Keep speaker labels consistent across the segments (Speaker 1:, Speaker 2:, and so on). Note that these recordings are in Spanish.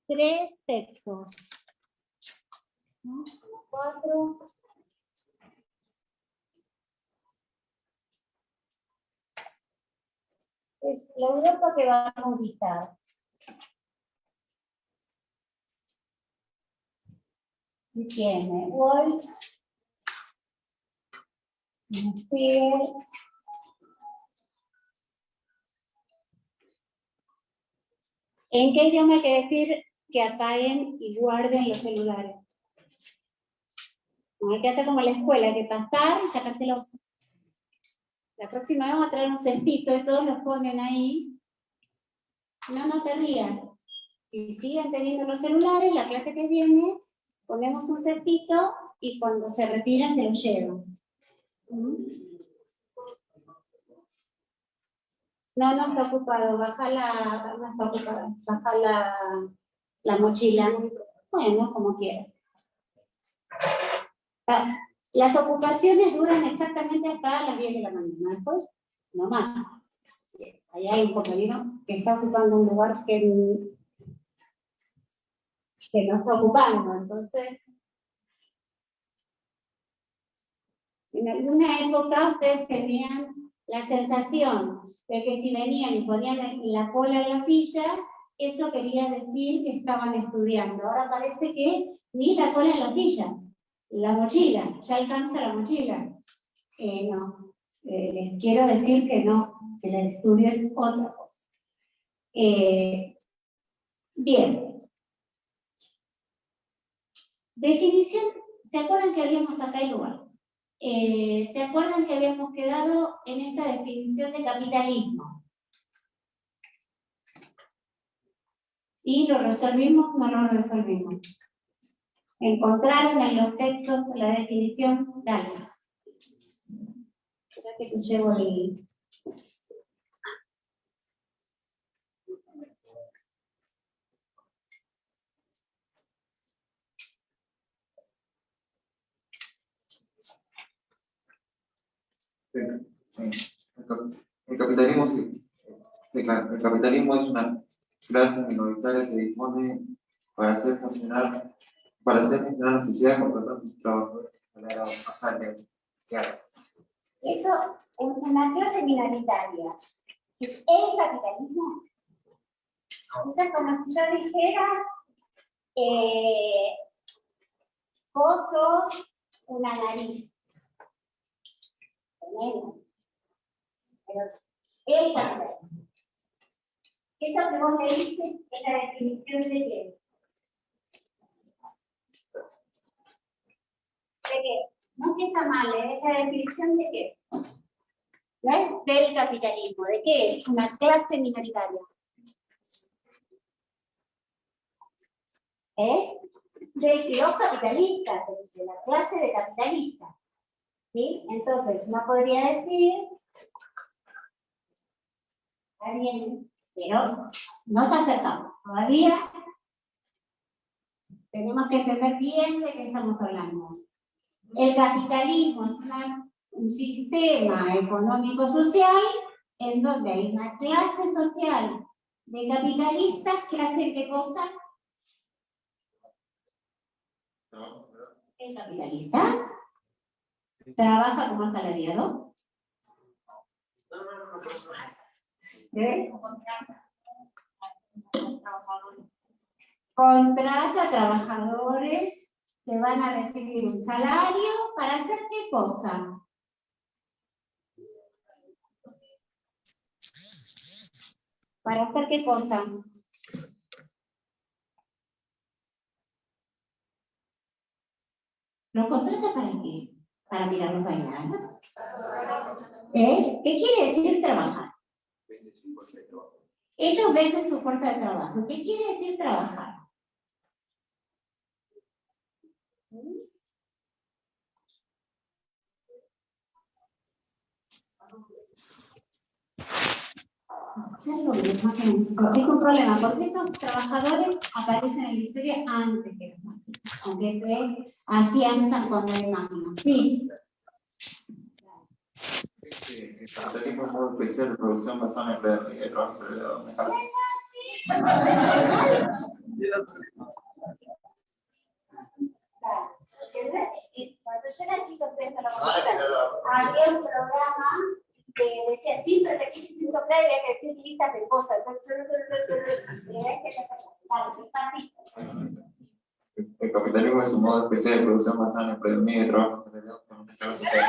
Speaker 1: 3 textos. 4. Es la Europa que vamos a ubicar. Y tiene Wolf, Spiegel, ¿en qué idioma hay que decir que apaguen y guarden los celulares? No hay que hacer como en la escuela, hay que pasar y sacárselos. La próxima vez vamos a traer un cestito y todos los ponen ahí. No te rías. Si siguen teniendo los celulares, la clase que viene, ponemos un cestito y cuando se retiran se los llevan. No está ocupado, baja la mochila. Bueno, como quieras. Las ocupaciones duran exactamente hasta las 10 de la mañana. Después, no más. Ahí hay un compañero que está ocupando un lugar que no está ocupando. Entonces, en alguna época ustedes tenían la sensación de que si venían y ponían la cola en la silla, eso quería decir que estaban estudiando. Ahora parece que ni la cola en la silla, la mochila, ya alcanza la mochila. No, les quiero decir que no, que el estudio es otra cosa. Bien. Definición, ¿se acuerdan que habíamos acá el lugar? ¿Se acuerdan que habíamos quedado en esta definición de capitalismo? ¿Y lo resolvimos o no lo resolvimos? ¿Encontraron en los textos la definición? Dale. Espera que te llevo el...
Speaker 2: El capitalismo, sí, claro, el capitalismo es una clase minoritaria que dispone para hacer funcionar la sociedad contratando a sus trabajadores salariados. Claro.
Speaker 1: Eso, una clase minoritaria. ¿Es el capitalismo? O sea, como si yo dijera, vos sos una nariz. Pero el capitalismo. Eso que vos leíste es la definición de qué. ¿De qué? No es que está mal, es la definición de qué. No es del capitalismo, ¿de qué es? Una clase minoritaria. De los capitalistas, de la clase de capitalistas. ¿Sí? Entonces, no podría decir alguien, pero no se acercamos. Todavía tenemos que entender bien de qué estamos hablando. El capitalismo es un sistema económico-social en donde hay una clase social de capitalistas que hacen qué cosa. El capitalista trabaja como asalariado. Contrata trabajadores que van a recibir un salario para hacer qué cosa. ¿Para hacer qué cosa? ¿Los contrata para qué? ¿Para mirarlos bailar? ¿Qué quiere decir trabajar? Ellos venden su fuerza de trabajo. ¿Qué quiere decir trabajar? Es un problema, porque estos trabajadores aparecen en la historia antes que los máquinas, aunque se afianzan cuando hay máquinas. Sí.
Speaker 2: El capitalismo es muy especial de producción basada en el trabajo de trabajo.
Speaker 1: Cuando yo era chico, ustedes no lo conocían, había un programa que decía sin repetir, sin soplar, había que decir listas de cosas.
Speaker 2: El capitalismo es un modo especial de producción basado en el predominio de trabajo asalariado con una escala social.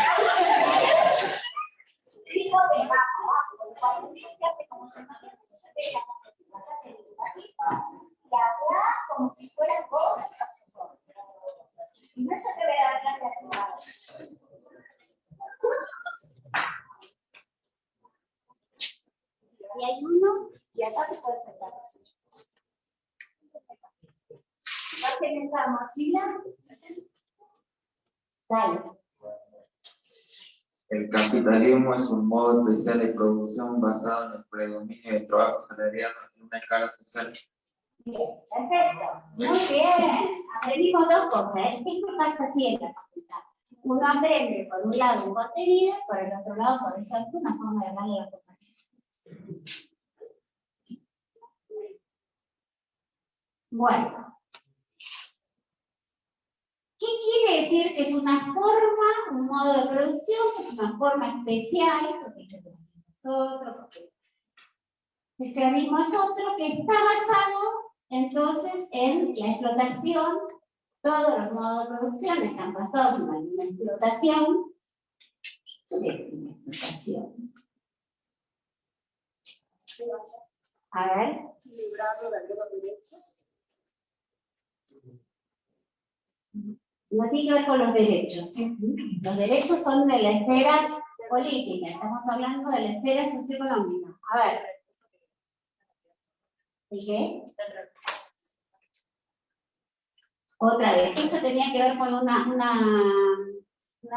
Speaker 1: Y habla como si fueran vos. Y no yo te voy a dar clase a tu. Y hay uno, y acá se puede sentar. ¿Vas a tener la mochila? Dale.
Speaker 2: El capitalismo es un modo especial de producción basado en el predominio de trabajo asalariado en una escala social.
Speaker 1: Bien, perfecto. Muy bien. Aprendimos dos cosas. ¿Qué pasa aquí en la facultad? Uno aprende, por un lado, un contenido, por el otro lado, por ejemplo, una forma de darle la compañía. Bueno. ¿Qué quiere decir que es una forma, un modo de producción, que es una forma especial, porque el creanismo es otro, porque el creanismo es otro, que está basado entonces en la explotación? Todos los modos de producción están basados en una explotación. ¿Qué es una explotación? A ver. Librado de algunos derechos. No tiene que ver con los derechos. Los derechos son de la esfera política, estamos hablando de la esfera socioeconómica. A ver. ¿Y qué? Otra vez, esto tenía que ver con una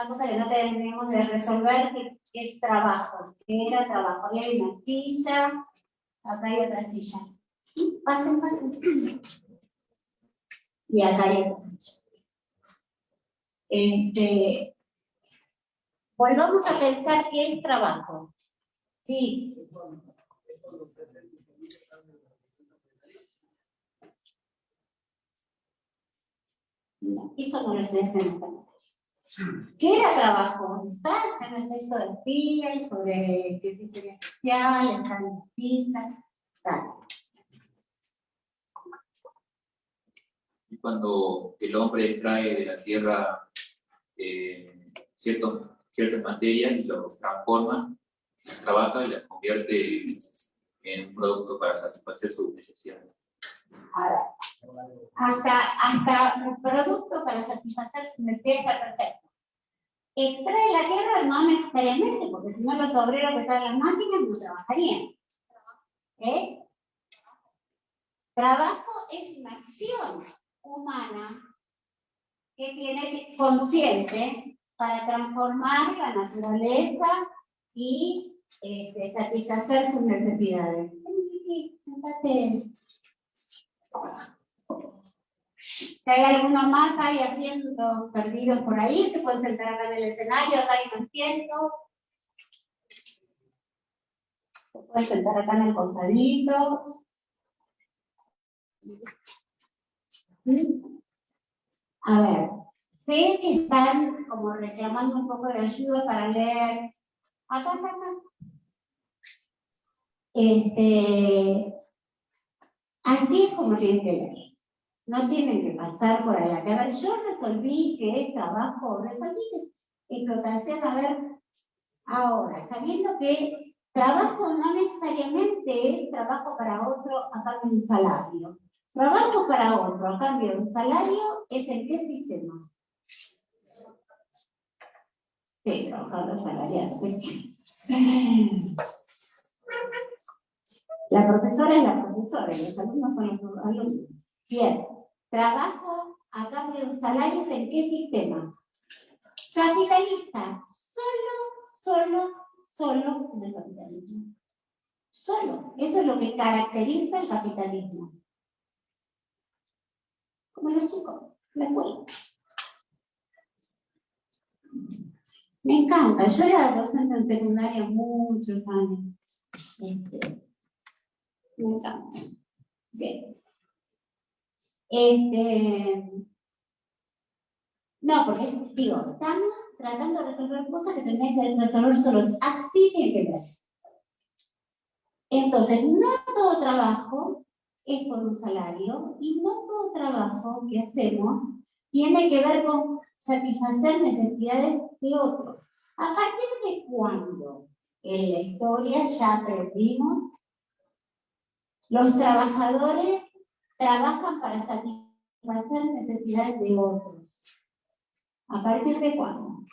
Speaker 1: cosa que no teníamos de resolver, que es trabajo. ¿Qué era trabajo? Aquí hay una silla, acá hay otra silla. Pasen, pasen. Y acá hay otra silla. Volvamos a pensar qué es trabajo. Sí. No, eso no lo tenés en cuenta. ¿Qué era trabajo? Está en el texto de Spiegel sobre qué es historia social, están distintas.
Speaker 2: Y cuando el hombre extrae de la tierra ciertas materias y los transforma, las trabaja y las convierte en un producto para satisfacer sus necesidades.
Speaker 1: Ahora, hasta un producto para satisfacer sus necesidades está perfecto. Extrae la tierra no necesariamente, porque si no los obreros que están en las máquinas no trabajarían. Trabajo es una acción humana que tiene consciente para transformar la naturaleza y satisfacer sus necesidades. Si hay alguno más ahí haciendo perdidos por ahí, se pueden sentar acá en el escenario, acá hay un asiento. Se puede sentar acá en el costadito. A ver, sé que están como reclamando un poco de ayuda para leer. Acá. Así es como tienen que leer. No tienen que pasar por allá. A ver, yo resolví que trabajo, resolví que explotación, a ver, ahora, sabiendo que trabajo no necesariamente es trabajo para otro a cambio de un salario. Trabajo para otro a cambio de un salario, ¿es en qué sistema? Sí, trabajador salariado. La profesora es la profesora y los alumnos son los alumnos. Bien, trabajo a cambio de un salario, ¿en qué sistema? Capitalista. Solo en el capitalismo. Solo. Eso es lo que caracteriza el capitalismo. Como los chicos, la escuela. Me encanta. Yo era docente en secundaria muchos años. Me encanta. Bien. No, porque digo, estamos tratando de resolver cosas que tendrían que resolver solos. Así tiene que ver. Entonces, no todo trabajo es por un salario y no todo trabajo que hacemos tiene que ver con satisfacer necesidades de otros. ¿A partir de cuándo en la historia ya aprendimos? Los trabajadores trabajan para satisfacer necesidades de otros. ¿A partir de cuándo?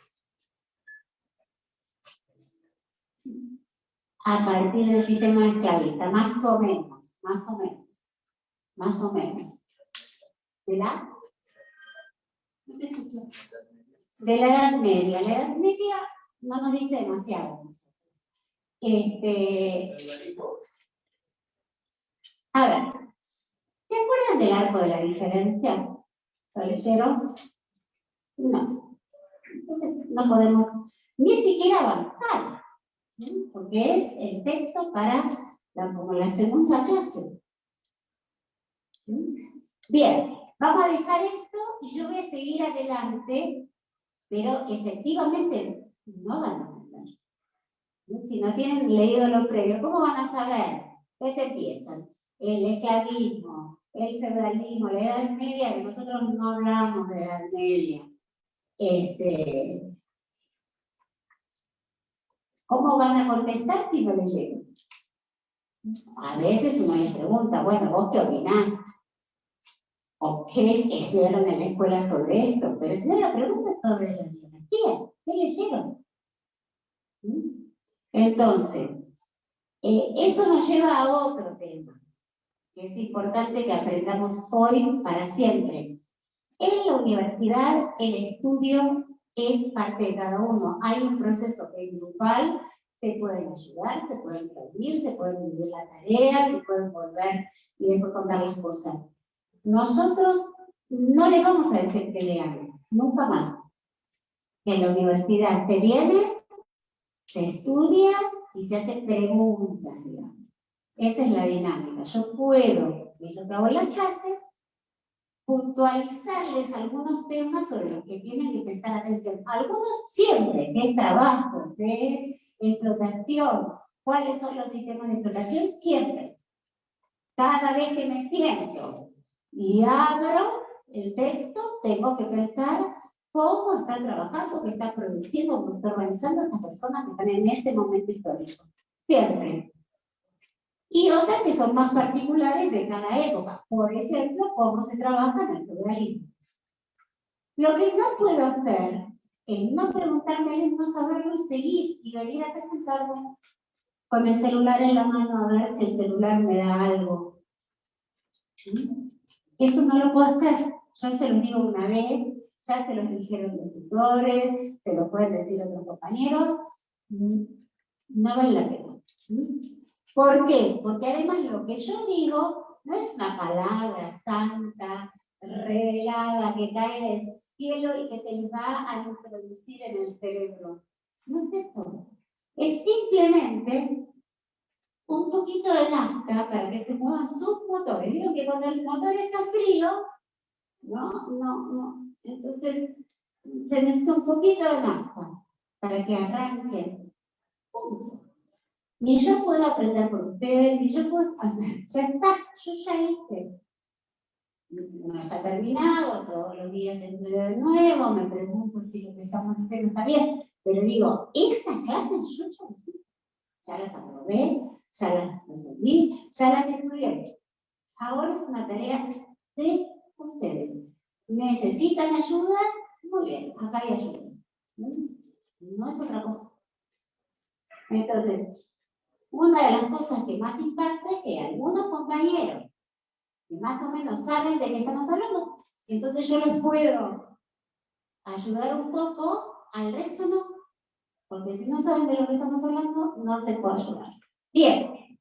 Speaker 1: A partir del sistema esclavista, más o menos. ¿De la? No te escucho. De la Edad Media. La Edad Media no nos dice demasiado. A ver, ¿se acuerdan del arco de la diferencia? ¿Lo leyeron? No. Entonces no podemos ni siquiera avanzar, ¿sí? Porque es el texto para como la segunda clase. ¿Sí? Bien, vamos a dejar esto y yo voy a seguir adelante, pero efectivamente no van a entender. Si no tienen leído lo previo, ¿cómo van a saber? ¿Qué se empiezan? El esclavismo, el feudalismo, la Edad Media, que nosotros no hablamos de Edad Media. ¿Cómo van a contestar si no leyeron? A veces uno les pregunta, bueno, ¿vos qué opinás? ¿O qué estudiaron en la escuela sobre esto? Pero si no, la pregunta es sobre la biología. ¿Qué leyeron? ¿Sí? Entonces, esto nos lleva a otro tema, que es importante que aprendamos hoy para siempre. En la universidad, el estudio es parte de cada uno. Hay un proceso que es grupal, se pueden ayudar, se pueden reunir, se pueden dividir la tarea, se pueden volver y después contar las cosas. Nosotros no le vamos a decir que lean, nunca más. En la universidad se viene, se estudia y se hace preguntas, digamos. Esa es la dinámica. Yo puedo, y lo que hago en la clase, puntualizarles algunos temas sobre los que tienen que prestar atención. Algunos siempre, que es trabajo, de explotación. ¿Cuáles son los sistemas de explotación? Siempre. Cada vez que me siento y abro el texto, tengo que pensar cómo está trabajando, qué está produciendo, cómo está organizando estas personas que están en este momento histórico. Siempre. Y otras que son más particulares de cada época. Por ejemplo, cómo se trabaja en el feudalismo. Lo que no puedo hacer es no preguntarme, es no saberlo y seguir y venir a presentarme con el celular en la mano a ver si el celular me da algo. ¿Sí? Eso no lo puedo hacer. Yo se los digo una vez, ya se los dijeron los tutores, se lo pueden decir otros compañeros. No vale la pena. ¿Sí? ¿Por qué? Porque además lo que yo digo no es una palabra santa, revelada, que cae del cielo y que te va a introducir en el cerebro. No es eso. Es simplemente un poquito de nafta para que se muevan sus motores. ¿Vieron que cuando el motor está frío? No. Entonces, se necesita un poquito de nafta para que arranquen. Punto. Ni yo puedo aprender por ustedes, ni yo puedo hacer. Ya está, yo ya hice. No está terminado, todos los días estudio de nuevo, me pregunto si lo que estamos haciendo está bien. Pero digo, estas clases yo ya las aprobé, ya las resolví, ya las estudié. Ahora es una tarea de ustedes. ¿Necesitan ayuda? Muy bien, acá hay ayuda. No es otra cosa. Entonces, una de las cosas que más impacta es que algunos compañeros que más o menos saben de qué estamos hablando, entonces yo les puedo ayudar un poco, al resto no, porque si no saben de lo que estamos hablando, no se puede ayudar. Bien,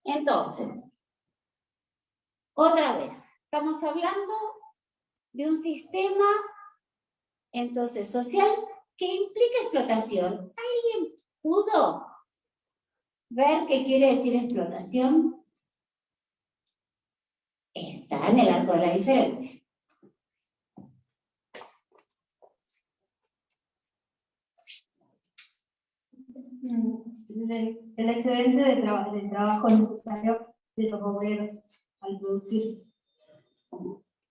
Speaker 1: entonces, otra vez, estamos hablando de un sistema, entonces, social que implica explotación. ¿Alguien pudo ver qué quiere decir explotación? Está en el arco de la diferencia.
Speaker 3: El excedente del trabajo necesario de los obreros al producir.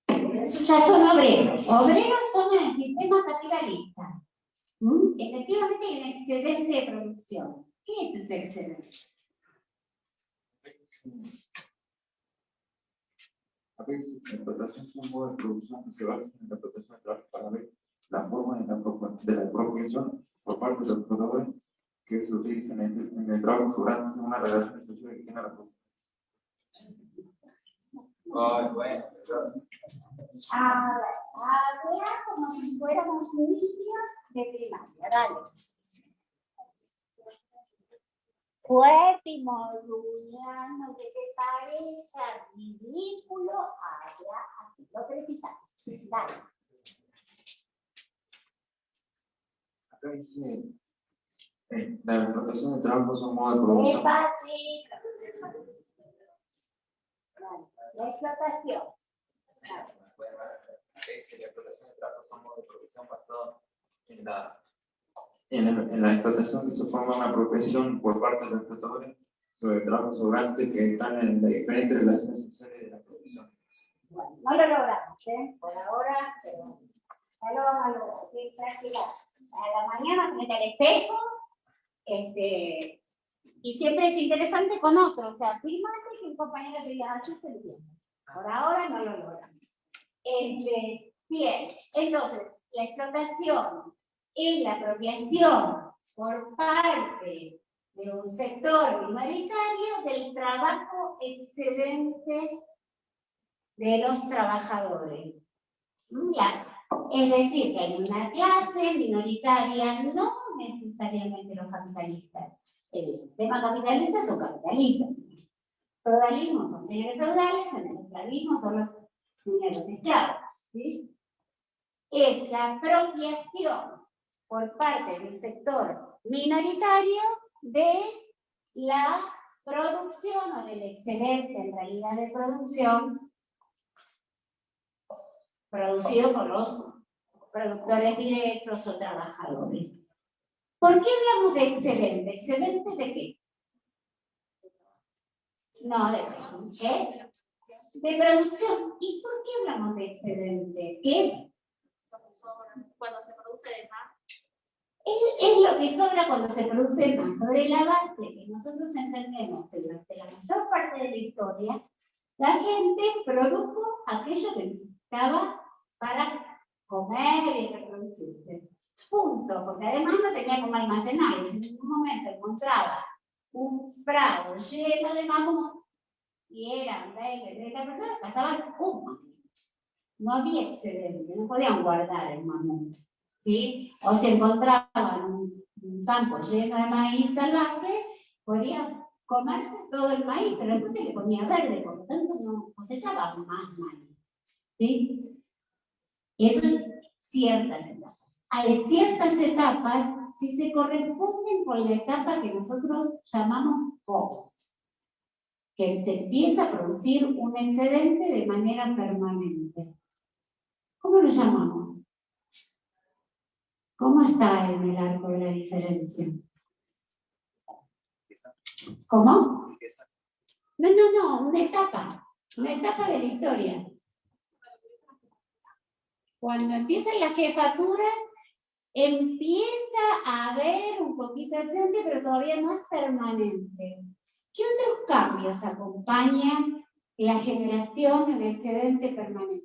Speaker 1: Ya son obreros. Obreros son en el sistema capitalista. Efectivamente hay un excedente de producción. ¿Qué es ese excedente?
Speaker 2: A veces la explotación es un modo de producción que se basa en la explotación del trabajo para ver la forma de la apropiación por parte de los exploradores que se utilizan en el trabajo sobrante según una relación social que tiene la producción.
Speaker 1: Bueno. Habla como si fuéramos niños de primaria. Dale. Fuerte y moduliano, que te parezca ridículo, habla así. Lo precisamos.
Speaker 2: Sí.
Speaker 1: Dale.
Speaker 2: Acá dice, la explotación del trabajo es un modo de producción.
Speaker 1: Despacito. La explotación.
Speaker 2: La explotación del trabajo es un modo de producción basado en la explotación que se forma una apropiación por parte de los explotadores sobre el trabajo sobrante que están en las diferentes relaciones sociales de la producción.
Speaker 1: Bueno, no lo logramos, por ahora, pero ya lo vamos a lograr. ¿Sí? Tranquila. A la mañana frente al espejo, y siempre es interesante con otro, o sea, fíjate que un compañero te diga, yo se entiendo. Por ahora no lo logramos. Bien, entonces, la explotación es la apropiación por parte de un sector minoritario del trabajo excedente de los trabajadores. Es decir, que hay una clase minoritaria, no necesariamente los capitalistas. En el sistema capitalista son capitalistas. Feudalismo son señores feudales, en el esclavismo son los señores esclavos. ¿Sí? Es la apropiación por parte de un sector minoritario de la producción o del excedente en realidad de producción producido por los productores directos o trabajadores. ¿Por qué hablamos de excedente? ¿Excedente de qué? No, ¿qué? De producción. ¿Y por qué hablamos de excedente? ¿Qué es?
Speaker 3: Cuando se produce de más.
Speaker 1: Es lo que sobra cuando se produce más, sobre la base que nosotros entendemos que durante la mayor parte de la historia, la gente produjo aquello que necesitaba para comer y reproducirse. Punto, porque además no tenía como almacenar. Si en ningún momento encontraba un prado lleno de mamut y eran 20, 30 personas, cazaban un mamut. No había excedente, no podían guardar el mamut. ¿Sí? O se encontraban un campo lleno de maíz salvaje, podían comer todo el maíz, pero después se le ponía verde, por lo tanto no cosechaban más maíz. ¿Sí? Y eso es ciertas etapas. Hay ciertas etapas que se corresponden con la etapa que nosotros llamamos post, que se empieza a producir un excedente de manera permanente. ¿Cómo lo llamamos? ¿Cómo está en el arco de la diferencia? ¿Cómo? No, una etapa de la historia. Cuando empieza la jefatura, empieza a haber un poquito de excedente, pero todavía no es permanente. ¿Qué otros cambios acompañan la generación del excedente permanente?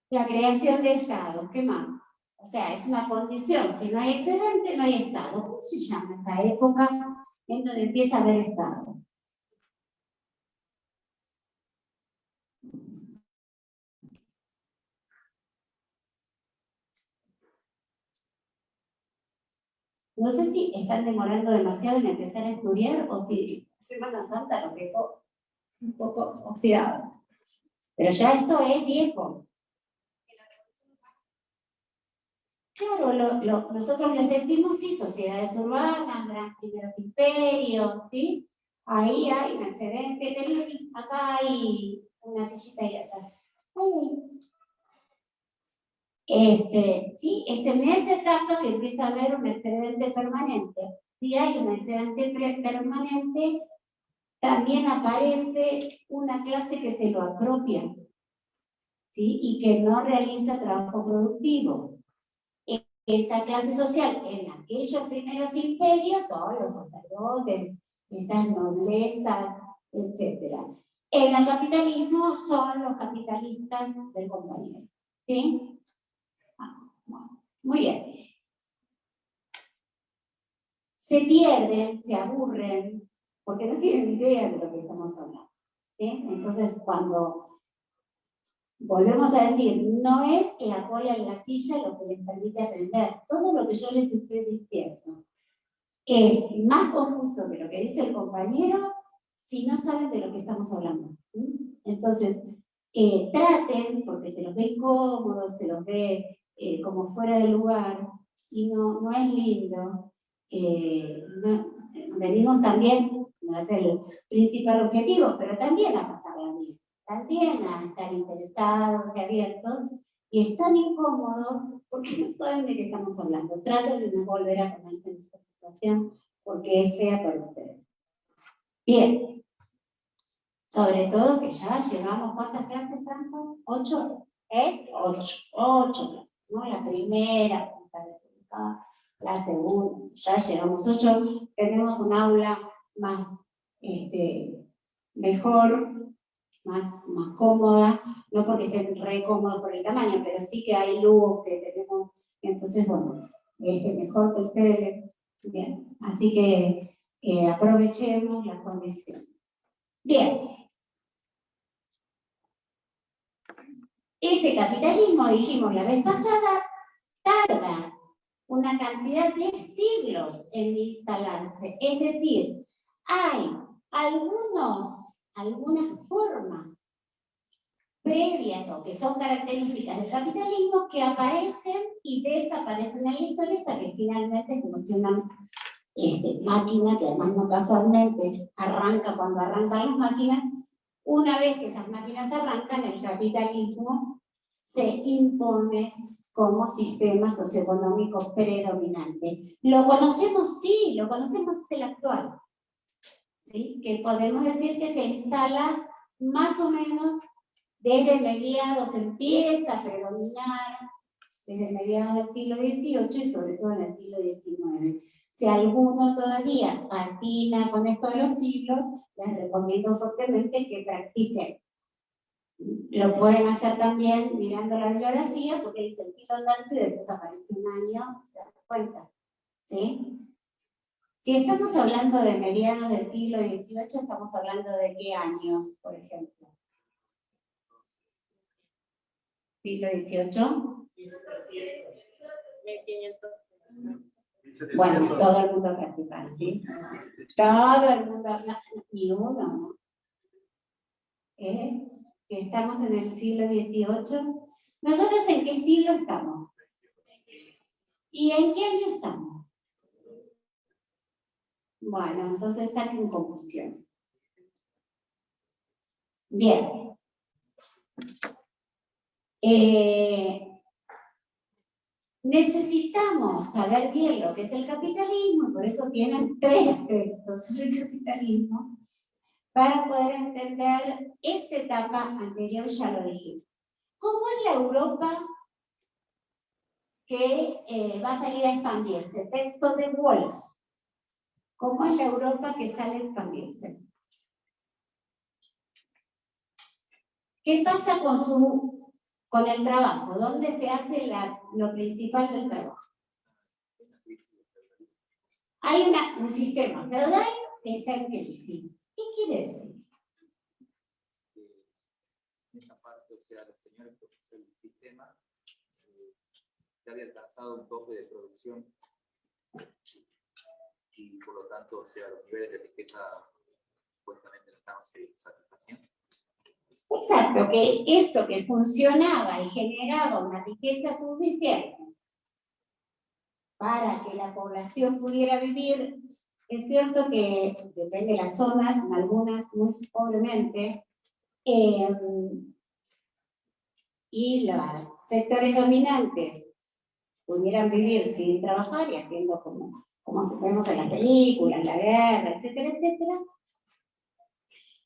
Speaker 1: La creación de Estado, ¿qué más? O sea, es una condición, si no hay excedente, no hay Estado. ¿Cómo se llama esta época en donde empieza a haber Estado? No sé si están demorando demasiado en empezar a estudiar o si Semana Santa lo dejó un poco oxidado. Pero ya esto es viejo. Claro, nosotros les decimos, sí, sociedades urbanas, primeros imperios, ¿sí? Ahí hay un excedente, acá hay una sillita ahí atrás. Sí, en esa etapa que empieza a haber un excedente permanente. Si hay un excedente permanente, también aparece una clase que se lo apropia, ¿sí? Y que no realiza trabajo productivo. Esa clase social en aquellos primeros imperios son los sacerdotes, estas noblezas, etc. En el capitalismo son los capitalistas del compañero. ¿Sí? Bueno, muy bien. Se pierden, se aburren, porque no tienen idea de lo que estamos hablando. ¿Sí? Entonces, cuando volvemos a decir, no es la cola en la silla lo que les permite aprender. Todo lo que yo les estoy diciendo es más confuso que lo que dice el compañero si no saben de lo que estamos hablando. ¿Sí? Entonces, traten, porque se los ve incómodos, se los ve como fuera de lugar, y no es lindo. Venimos también, no es el principal objetivo, pero también a pasarla bien, también a estar interesados y abiertos, y es tan incómodo porque no saben de qué estamos hablando. Traten de no volver a ponerse en esta situación porque es fea para ustedes. Bien, sobre todo que ya llevamos, ¿cuántas clases, Franco? 8, 8 clases, ¿no? La primera, la segunda, ya llevamos 8, tenemos un aula más, mejor, más cómoda, no porque estén re cómodos por el tamaño, pero sí que hay luz, que tenemos, entonces, bueno, mejor que ustedes, bien, así que aprovechemos las condiciones. Bien. Ese capitalismo, dijimos la vez pasada, tarda una cantidad de siglos en instalarse. Es decir, hay algunas formas previas o que son características del capitalismo que aparecen y desaparecen en la historia hasta que finalmente funcionan máquina, que además no casualmente arranca cuando arrancan las máquinas. Una vez que esas máquinas arrancan, el capitalismo se impone como sistema socioeconómico predominante. ¿Lo conocemos? Sí, lo conocemos, es el actual. ¿Sí? Que podemos decir que se instala más o menos desde mediados, empieza a predominar desde mediados del siglo XVIII y sobre todo en el siglo XIX. Si alguno todavía patina con esto de los siglos, les recomiendo fuertemente que practiquen. Lo pueden hacer también mirando la bibliografía, porque dice el siglo tanto y después aparece un año, se dan cuenta. ¿Sí? Si estamos hablando de mediados del siglo XVIII, estamos hablando de qué años, por ejemplo. ¿Siglo XVIII?
Speaker 4: 1500.
Speaker 1: Bueno, todo el mundo practica, ¿sí? Todo el mundo, ni uno, ¿no? Si estamos en el siglo XVIII, ¿nosotros en qué siglo estamos? ¿Y en qué año estamos? Bueno, entonces saquen conclusión. Bien. Necesitamos saber bien lo que es el capitalismo, y por eso tienen 3 textos sobre el capitalismo, para poder entender esta etapa anterior, ya lo dijimos. ¿Cómo es la Europa que va a salir a expandirse? Texto de Wolff. ¿Cómo es la Europa que sale a expandirse? ¿Qué pasa con el trabajo? ¿Dónde se hace lo principal del trabajo? Hay un sistema feudal que está en crisis. ¿Qué quiere decir?
Speaker 5: En esa parte, o sea, los señores que el sistema ya había alcanzado un tope de producción y por lo tanto, o sea, los niveles de riqueza supuestamente no estaban satisfaciendo.
Speaker 1: Exacto, que esto que funcionaba y generaba una riqueza suficiente para que la población pudiera vivir. Es cierto que depende de las zonas, en algunas muy pobremente, y los sectores dominantes pudieran vivir sin trabajar y haciendo como vemos en las películas, la guerra, etcétera, etcétera.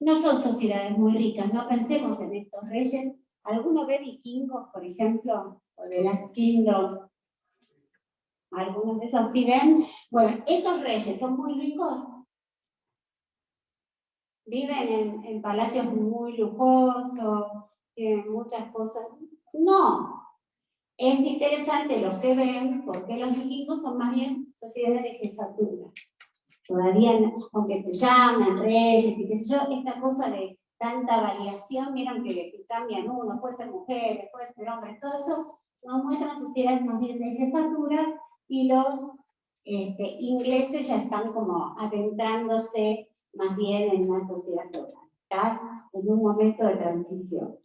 Speaker 1: No son sociedades muy ricas, no pensemos en estos reyes. ¿Alguno ve vikingos, por ejemplo? O de las Kingdom. ¿Algunos de esos sí ven? Bueno, esos reyes son muy ricos. Viven en palacios muy lujosos, tienen muchas cosas. No. Es interesante los que ven, porque los vikingos son más bien sociedades de jefatura. Todavía, aunque se llaman reyes y qué sé yo, esta cosa de tanta variación, vieron que cambian uno, puede ser mujeres, puede ser hombres, todo eso nos muestra sociedades más bien de jefatura, y los ingleses ya están como adentrándose más bien en una sociedad total, ¿tá? En un momento de transición.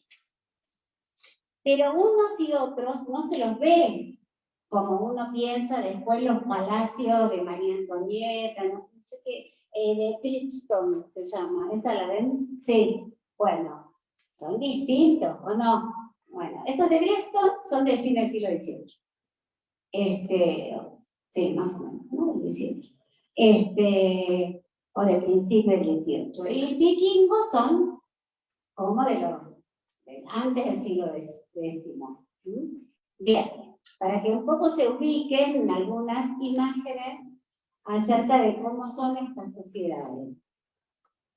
Speaker 1: Pero unos y otros no se los ve como uno piensa después los palacios de María Antonieta, no sé qué, de Bridgestone se llama, ¿esa la ven? Sí, bueno, son distintos, ¿o no? Bueno, estos de Bridgestone son del fin del siglo XVIII. Sí, más o menos, ¿no? Del XVIII. O de principio del XVIII. Y vikingos son como antes del siglo X. Bien, para que un poco se ubiquen en algunas imágenes acerca de cómo son estas sociedades.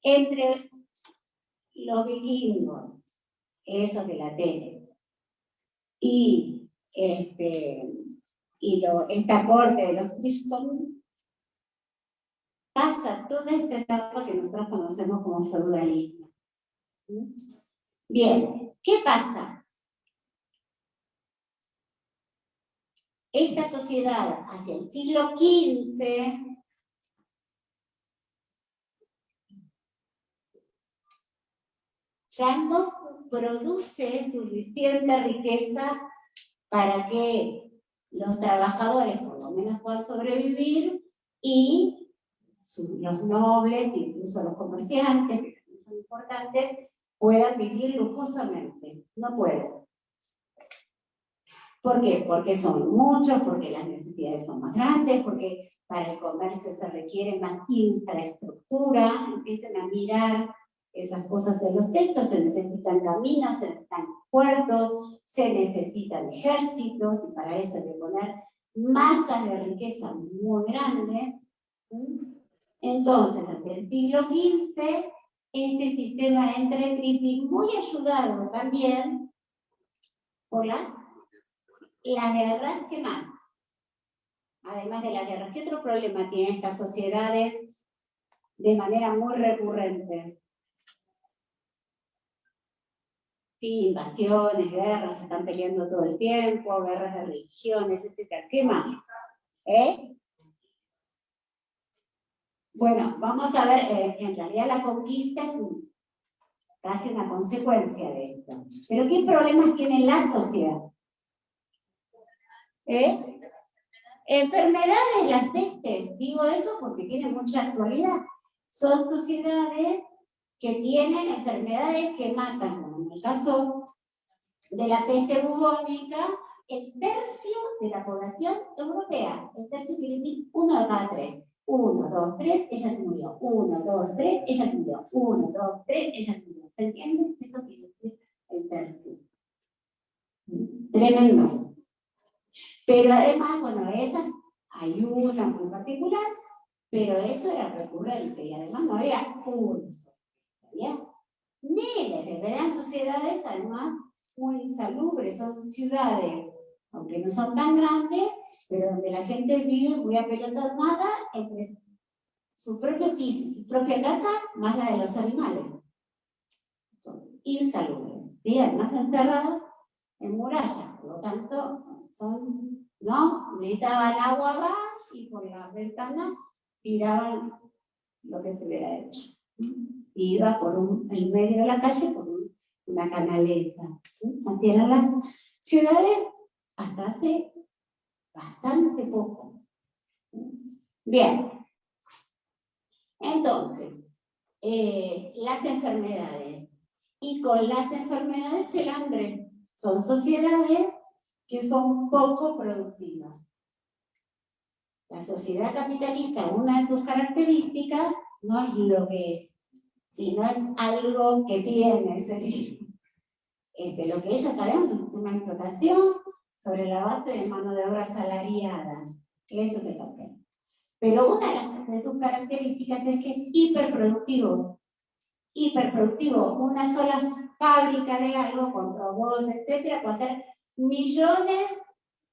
Speaker 1: Entre los vikingos, esos de la tele, y esta corte de los Bridgestone, pasa toda esta etapa que nosotros conocemos como feudalismo. Bien, ¿qué pasa? Esta sociedad hacia el siglo XV ya no produce suficiente riqueza para que los trabajadores por lo menos puedan sobrevivir, y los nobles, incluso los comerciantes, que también son importantes, puedan vivir lujosamente. No pueden. ¿Por qué? Porque son muchos, porque las necesidades son más grandes, porque para el comercio se requiere más infraestructura. Empiecen a mirar esas cosas de los textos. Se necesitan caminos, se necesitan puertos, se necesitan ejércitos, y para eso hay que poner masas de riqueza muy grandes. Entonces, hasta el siglo XV, este sistema entra en crisis, muy ayudado también por las guerras que más. Además de las guerras, ¿qué otro problema tienen estas sociedades de manera muy recurrente? Sí, invasiones, guerras, se están peleando todo el tiempo, guerras de religiones, etc. ¿Qué más? Bueno, vamos a ver, en realidad la conquista es casi una consecuencia de esto. Pero ¿qué problemas tiene la sociedad? Enfermedades, las pestes, digo eso porque tienen mucha actualidad. Son sociedades que tienen enfermedades que matan, como en el caso de la peste bubónica, el tercio de la población europea. El tercio quiere decir 1 de cada 3. 1, 2, 3, ella se murió. 1, 2, 3, ella se murió. 1, 2, 3, ella se murió. ¿Se entiende? Eso quiere decir el tercio. Tremendo. Pero además, bueno, hay una muy particular, pero eso era recurrente, y además no había una sola. Había miles, eran sociedades además muy insalubres, son ciudades, aunque no son tan grandes, pero donde la gente vive muy apelotonada entre su propio piso, su propia caca, más la de los animales. Son insalubres, ¿sí? Además encerrados en murallas, por lo tanto, gritaban agua va, y por la ventana tiraban lo que se hubiera hecho. Iba por el medio de la calle por una canaleta. Así eran las ciudades hasta hace bastante poco. Bien. Entonces, las enfermedades. Y con las enfermedades el hambre. Son sociedades que son poco productivas. La sociedad capitalista, una de sus características, no es lo que es, sino es algo que tiene. Lo que ella sabemos es una explotación sobre la base de mano de obra asalariada. Eso es el papel. Pero una de sus características es que es hiperproductivo. Hiperproductivo. Una sola fábrica de algo, con robots, etcétera, puede hacer millones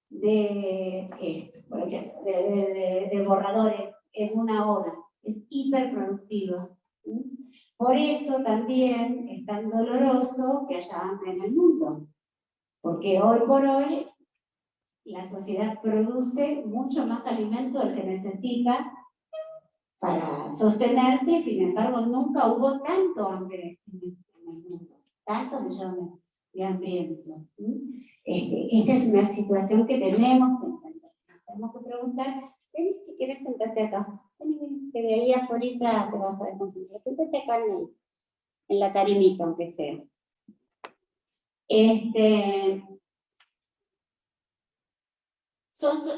Speaker 1: de borradores en una hora. Es hiperproductivo. Por eso también es tan doloroso que haya hambre en el mundo. Porque hoy por hoy la sociedad produce mucho más alimento del que necesita para sostenerse, sin embargo nunca hubo tanto hambre en el mundo, tantos millones de hambrientos. Esta es una situación que tenemos que entender. Tenemos que preguntar, ven si quieres sentarte acá, ven, que de ahí afuera te vas a desconcentrar, siéntate acá en la tarimita, aunque sea.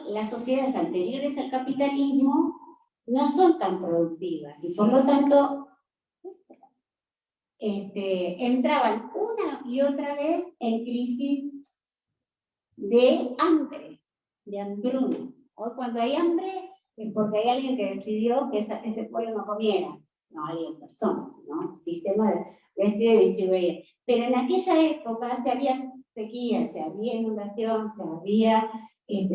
Speaker 1: Las sociedades anteriores al capitalismo no son tan productivas y por lo tanto entraban una y otra vez en crisis de hambre, de hambruna. Hoy cuando hay hambre es porque hay alguien que decidió que ese pueblo no comiera. No, alguien, personas, ¿no? El sistema decide distribuir. Pero en aquella época se había sequía, se había inundación, se había,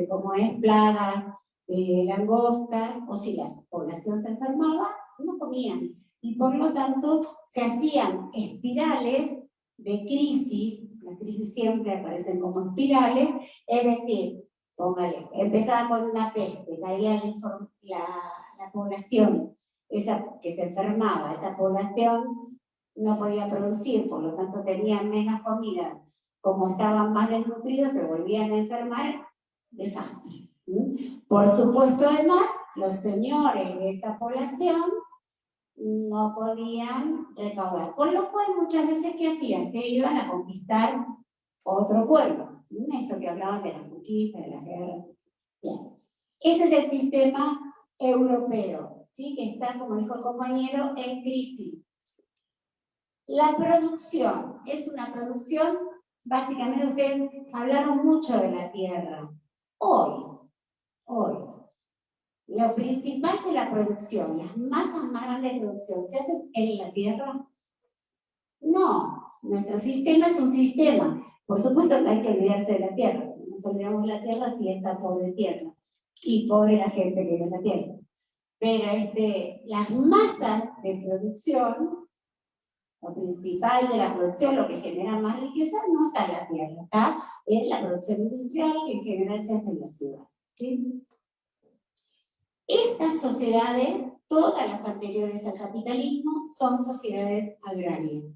Speaker 1: como es, plagas, langostas, o si la población se enfermaba, no comían. Y por lo tanto se hacían espirales de crisis. Las crisis siempre aparecen como espirales, es decir, póngale, empezaba con una peste, caía la población esa que se enfermaba, esa población no podía producir, por lo tanto tenían menos comida, como estaban más desnutridos, se volvían a enfermar, desastre. Por supuesto, además, los señores de esa población no podían recaudar, por lo cual muchas veces ¿qué hacían? Se iban a conquistar otro pueblo. Esto que hablaban de las conquistas, de las guerras. Bien. Ese es el sistema europeo, ¿sí? Que está, como dijo el compañero, en crisis. La producción es una producción, básicamente ustedes hablaron mucho de la tierra. Hoy, lo principal de la producción, las masas más grandes de producción, ¿se hacen en la tierra? No, nuestro sistema es un sistema. Por supuesto que hay que olvidarse de la tierra. No nos olvidamos de la tierra si está pobre tierra. Y pobre la gente que vive en la tierra. Pero las masas de producción, lo principal de la producción, lo que genera más riqueza, no está en la tierra, está en la producción industrial que en general se hace en la ciudad. ¿Sí? Estas sociedades, todas las anteriores al capitalismo, son sociedades agrarias.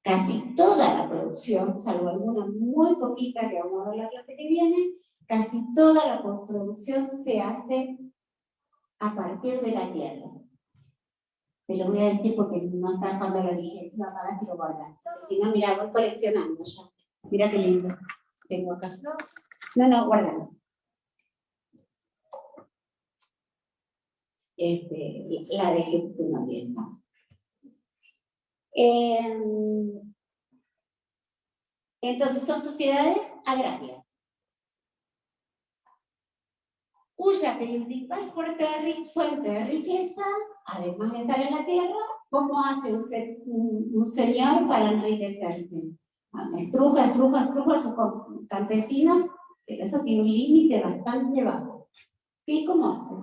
Speaker 1: Casi toda la producción, salvo alguna muy poquita que vamos a ver la clase que viene, casi toda la producción se hace a partir de la tierra. Te lo voy a decir porque no está cuando lo dije, lo apagas y lo guardas. Si no, mira, voy coleccionando ya. Mira qué lindo tengo acá. No, guárdalo. La dejé una bien, ¿no? Entonces son sociedades agrarias, cuya principal fuente de riqueza, además de estar en la tierra, ¿cómo hace un señor para enriquecerse? Estruja a sus campesinos, pero eso tiene un límite bastante bajo. ¿Y cómo hace?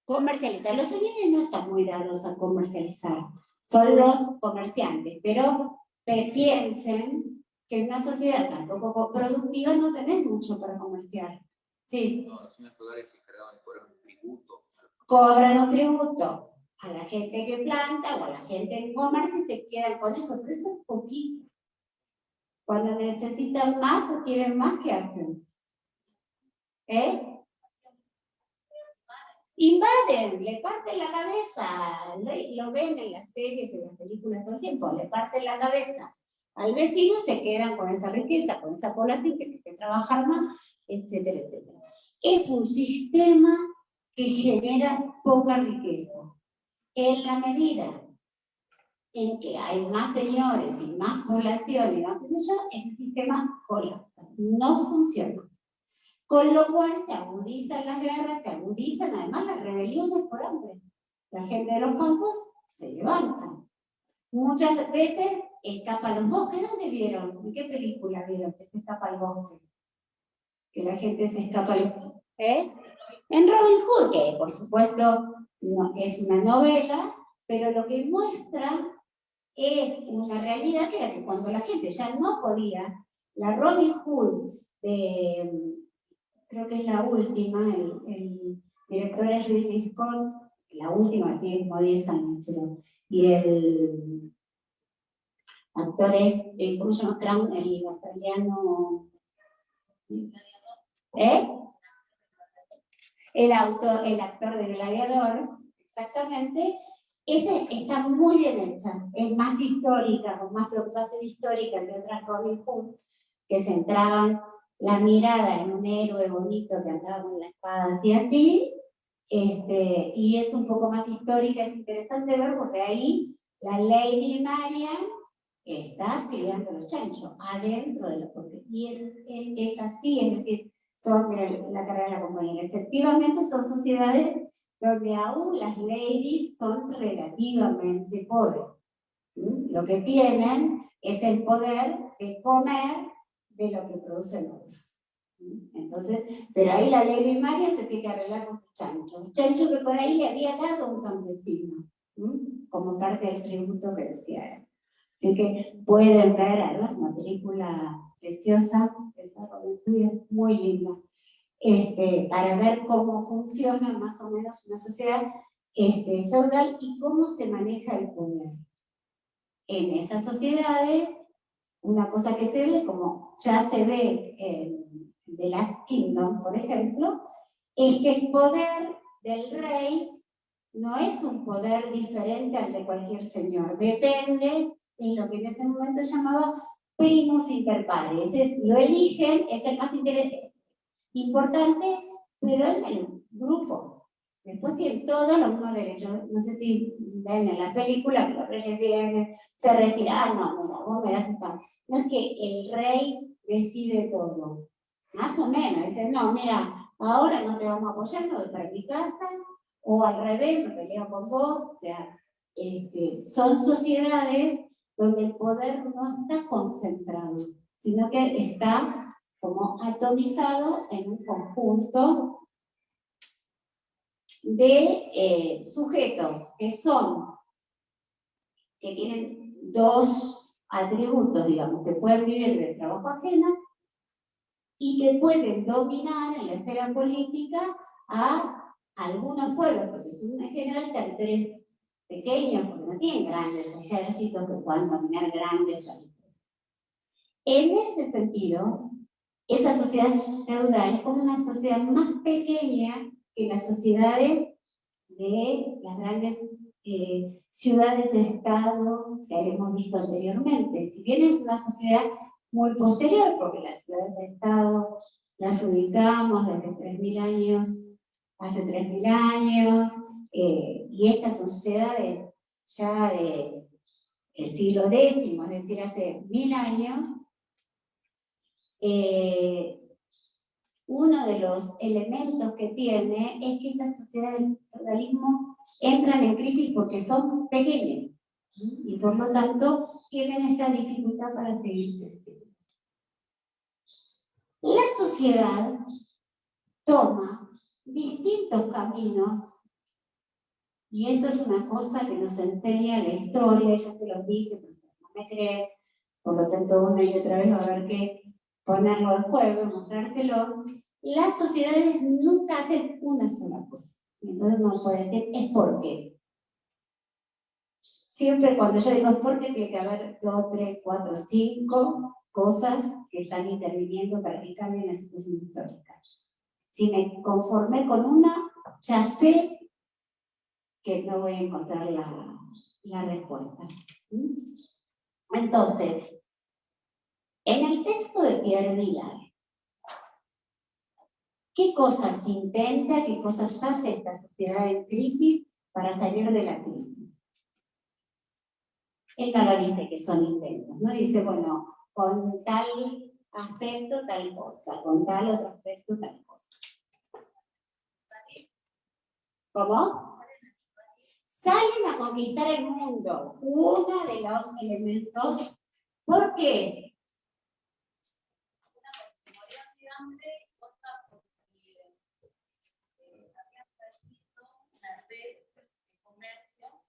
Speaker 1: Comercializar. Los señores no están muy dados a comercializar, son los comerciantes, pero piensen que en una sociedad tan poco productiva no tenés mucho para comerciar. Sí.
Speaker 5: No, los señores feudales se encargaban de cobrar un tributo.
Speaker 1: Cobran un tributo a la gente que planta o a la gente que comercia y se quedan con eso, pero eso es poquito. Cuando necesitan más o quieren más, ¿qué hacen? Invaden, le parten la cabeza, lo ven en las series, en las películas todo el tiempo, le parten la cabeza al vecino y se quedan con esa riqueza, con esa población que tiene que trabajar más, etcétera, etcétera. Es un sistema que genera poca riqueza. En la medida en que hay más señores y más población y más qué sé yo, ese sistema colapsa, no funciona. Con lo cual se agudizan las guerras, se agudizan además las rebeliones por hambre. La gente de los campos se levanta. Muchas veces escapa a los bosques. ¿Dónde vieron? ¿En qué película vieron que se escapa al bosque? Que la gente se escapa al bosque. En Robin Hood, que por supuesto no, es una novela, pero lo que muestra es una realidad que era que cuando la gente ya no podía, la Robin Hood de, creo que es la última, el director es Ridley Scott, la última tiene como 10 años, creo, y el actor es, ¿cómo se llama? Crown, el australiano, el actor de Gladiador, exactamente. Ese está muy bien hecha, es más histórica, con más preocupación histórica que otras Robin Hood, que centraban la mirada en un héroe bonito que andaba con la espada así, y es un poco más histórica, es interesante ver porque ahí la Lady Marian está criando los chanchos adentro de los porque y es así, es decir, son, mira, la carrera de la compañera, efectivamente son sociedades donde aún las ladies son relativamente pobres. Lo que tienen es el poder de comer de lo que producen otros. Entonces, pero ahí la Lady Maria se tiene que arreglar con sus chanchos. Chancho que por ahí le había dado un campesino, como parte del tributo que decía él. Así que pueden ver, además, una película preciosa, esa es muy linda, para ver cómo funciona más o menos una sociedad feudal y cómo se maneja el poder. En esas sociedades, una cosa que se ve, como ya se ve en The Last Kingdom, por ejemplo, es que el poder del rey no es un poder diferente al de cualquier señor, depende de lo que en ese momento se llamaba primus inter pares, lo eligen, es el más importante, pero es el grupo. Después tienen todos los mismos derechos. No sé si ven en la película que los reyes vienen, se retiran, no, mira, vos me das esta. No es que el rey decide todo. Más o menos, dice, no, mira, ahora no te vamos a apoyar, no voy para mi casa, o al revés, me peleo con vos. O sea, son sociedades donde el poder no está concentrado, sino que está como atomizado en un conjunto de sujetos que tienen dos atributos, digamos, que pueden vivir del trabajo ajeno y que pueden dominar en la esfera política a algunos pueblos, porque son en general territorios pequeños, porque no tienen grandes ejércitos que puedan dominar grandes países. En ese sentido, esa sociedad feudal es como una sociedad más pequeña que las sociedades de las grandes ciudades de Estado que habíamos visto anteriormente. Si bien es una sociedad muy posterior, porque las ciudades de Estado las ubicamos desde 3.000 años, hace 3.000 años, y estas sociedades ya del siglo X, es decir, hace 1.000 años, uno de los elementos que tiene es que estas sociedades del feudalismo entran en crisis porque son pequeñas y por lo tanto tienen esta dificultad para seguir creciendo. La sociedad toma distintos caminos y esto es una cosa que nos enseña la historia, ya se los dije, pero no me creen, por lo tanto una y otra vez va a haber que ponerlo al juego, mostrárselo. Las sociedades nunca hacen una sola cosa. Entonces no puede decir, es porque. Siempre cuando yo digo es porque, tiene que haber 2, 3, 4, 5 cosas que están interviniendo para que cambien la situación histórica. Si me conformé con una, ya sé que no voy a encontrar la respuesta. Entonces, en el texto de Pierre Vilar, ¿qué cosas intenta, qué cosas hace esta sociedad en crisis para salir de la crisis? Él no lo dice que son intentos, no dice, bueno, con tal aspecto tal cosa, con tal otro aspecto tal cosa. ¿Cómo? Salen a conquistar el mundo, uno de los elementos. ¿Por qué?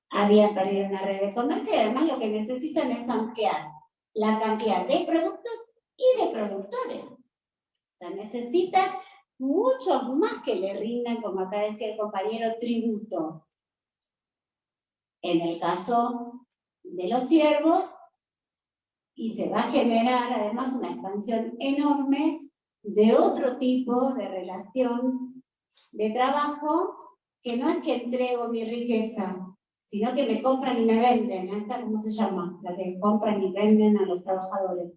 Speaker 1: Habían perdido una red de comercio y además lo que necesitan es ampliar la cantidad de productos y de productores. O sea, necesitan muchos más que le rindan, como acá decía el compañero, tributo. En el caso de los ciervos, y se va a generar además una expansión enorme de otro tipo de relación de trabajo, que no es que entrego mi riqueza, sino que me compran y me venden. ¿Esta cómo se llama? La que compran y venden a los trabajadores.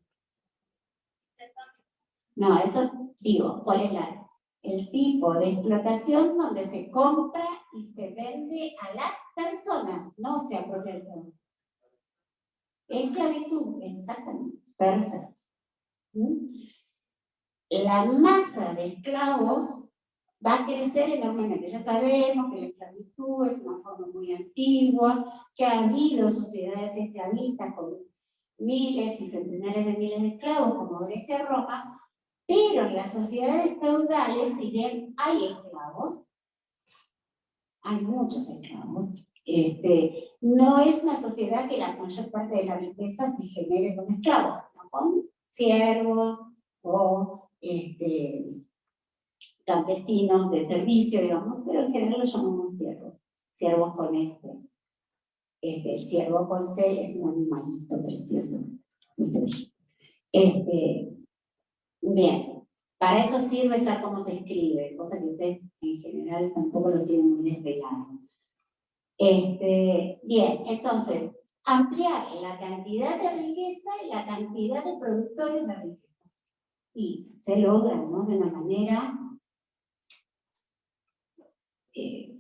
Speaker 1: No, eso digo, ¿cuál es el tipo de explotación donde se compra y se vende a las personas, no se apropia el trabajo? Esclavitud, exactamente, perfecto. La masa de esclavos va a crecer enormemente. Ya sabemos que la esclavitud es una forma muy antigua, que ha habido sociedades esclavistas con miles y centenares de miles de esclavos, como Grecia y Roma, pero en las sociedades feudales, si bien hay esclavos, hay muchos esclavos, no es una sociedad que la mayor parte de la riqueza se genere con esclavos, sino con siervos o campesinos de servicio, digamos, pero en general los llamamos siervos con el ciervo con C es un animalito precioso. Bien, para eso sirve saber cómo se escribe, cosa que ustedes en general tampoco lo tienen muy desvelado. Bien, entonces, ampliar la cantidad de riqueza y la cantidad de productores de riqueza. Y se logra, ¿no?, de una manera que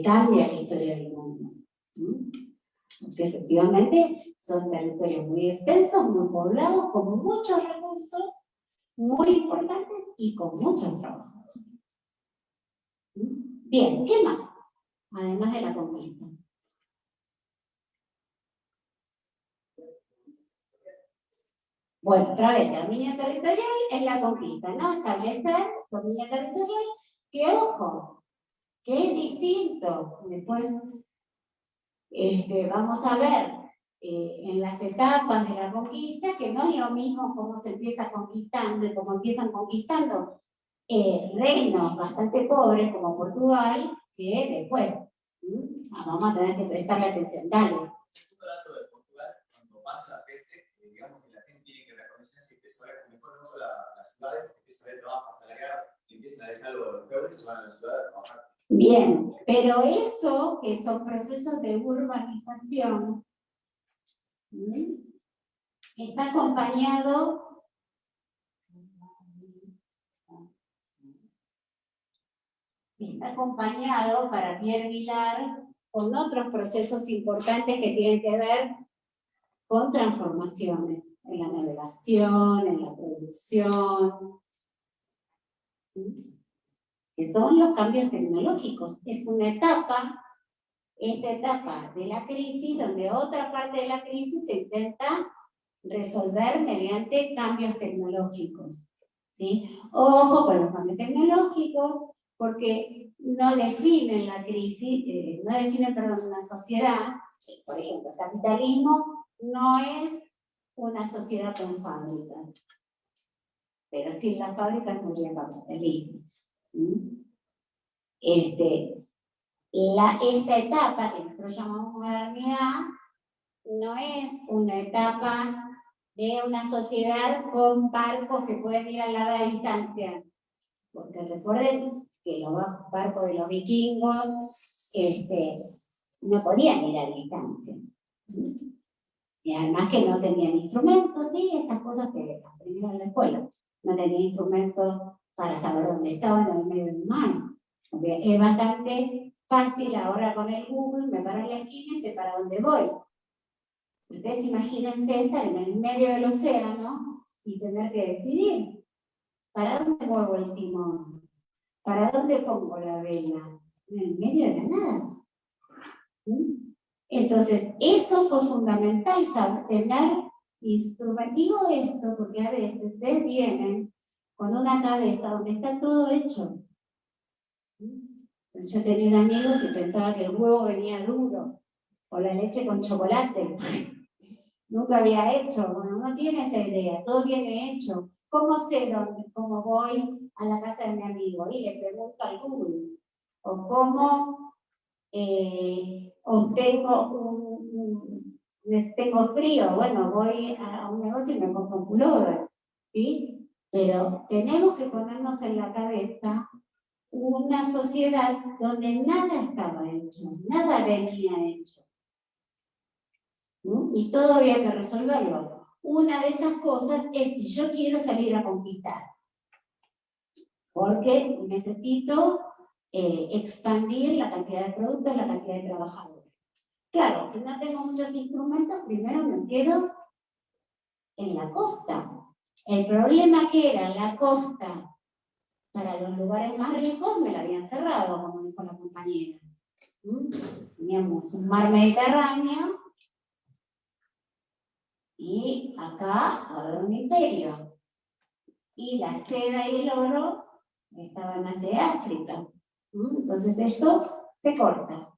Speaker 1: cambia la historia del mundo. Porque efectivamente son territorios muy extensos, muy poblados, con muchos recursos, muy importantes y con muchos trabajos. Bien, ¿qué más? Además de la conquista. Bueno, otra vez, dominio territorial es la conquista, ¿no? Establecer dominio territorial, que ojo, que es distinto. Después vamos a ver en las etapas de la conquista que no es lo mismo cómo se empieza conquistando y cómo empiezan conquistando reinos bastante pobres como Portugal, que después vamos a tener que prestarle atención. Dale.
Speaker 5: En el caso de Portugal, cuando pasa la peste, digamos que la gente tiene que reconocerse y empezar a ver mejor no solo las ciudades, empieza a ver trabajo asalariado, empiezan a dejar los pobres y van a la ciudad a trabajar.
Speaker 1: Bien, pero eso, que son procesos de urbanización, está acompañado para Pierre Vilar con otros procesos importantes que tienen que ver con transformaciones en la navegación, en la producción, que son los cambios tecnológicos. Es una etapa, esta etapa de la crisis, donde otra parte de la crisis se intenta resolver mediante cambios tecnológicos. ¿Sí? Ojo con los cambios tecnológicos, porque no definen la crisis, no definen, perdón, una sociedad. Por ejemplo, el capitalismo no es una sociedad con fábricas, pero sin las fábricas no habría capitalismo. Esta etapa que nosotros llamamos modernidad no es una etapa de una sociedad con barcos que pueden ir a larga distancia. porque recuerden que los barcos de los vikingos no podían ir a distancia. Y además que no tenían instrumentos, sí, estas cosas que aprendieron en la escuela. No tenían instrumentos para saber dónde estaban en el medio del mar. Porque es bastante fácil ahora con el Google, me paro en la esquina y sé para dónde voy. Ustedes imagínense estar en el medio del océano y tener que decidir, ¿para dónde muevo el timón? ¿Para dónde pongo la vela? En el medio de la nada. Entonces, eso fue fundamental, saber tener instrumentos. Digo esto porque a veces ustedes vienen con una cabeza donde está todo hecho. Yo tenía un amigo que pensaba que el huevo venía duro, o la leche con chocolate. Nunca había hecho, bueno, no tiene esa idea, todo viene hecho. ¿Cómo sé cómo voy a la casa de mi amigo? Y le pregunto al Google. O cómo tengo frío, bueno, voy a un negocio y me compro un pullover, ¿sí? Pero tenemos que ponernos en la cabeza una sociedad donde nada estaba hecho, nada venía hecho. Y todo había que resolverlo. Una de esas cosas es si yo quiero salir a conquistar, porque necesito expandir la cantidad de productos, la cantidad de trabajadores. Claro, si no tengo muchos instrumentos, primero me quedo en la costa. El problema que era la costa para los lugares más ricos me la habían cerrado, como dijo la compañera. Teníamos un mar Mediterráneo y acá había un imperio. Y la seda y el oro estaban hacia África. Entonces esto se corta.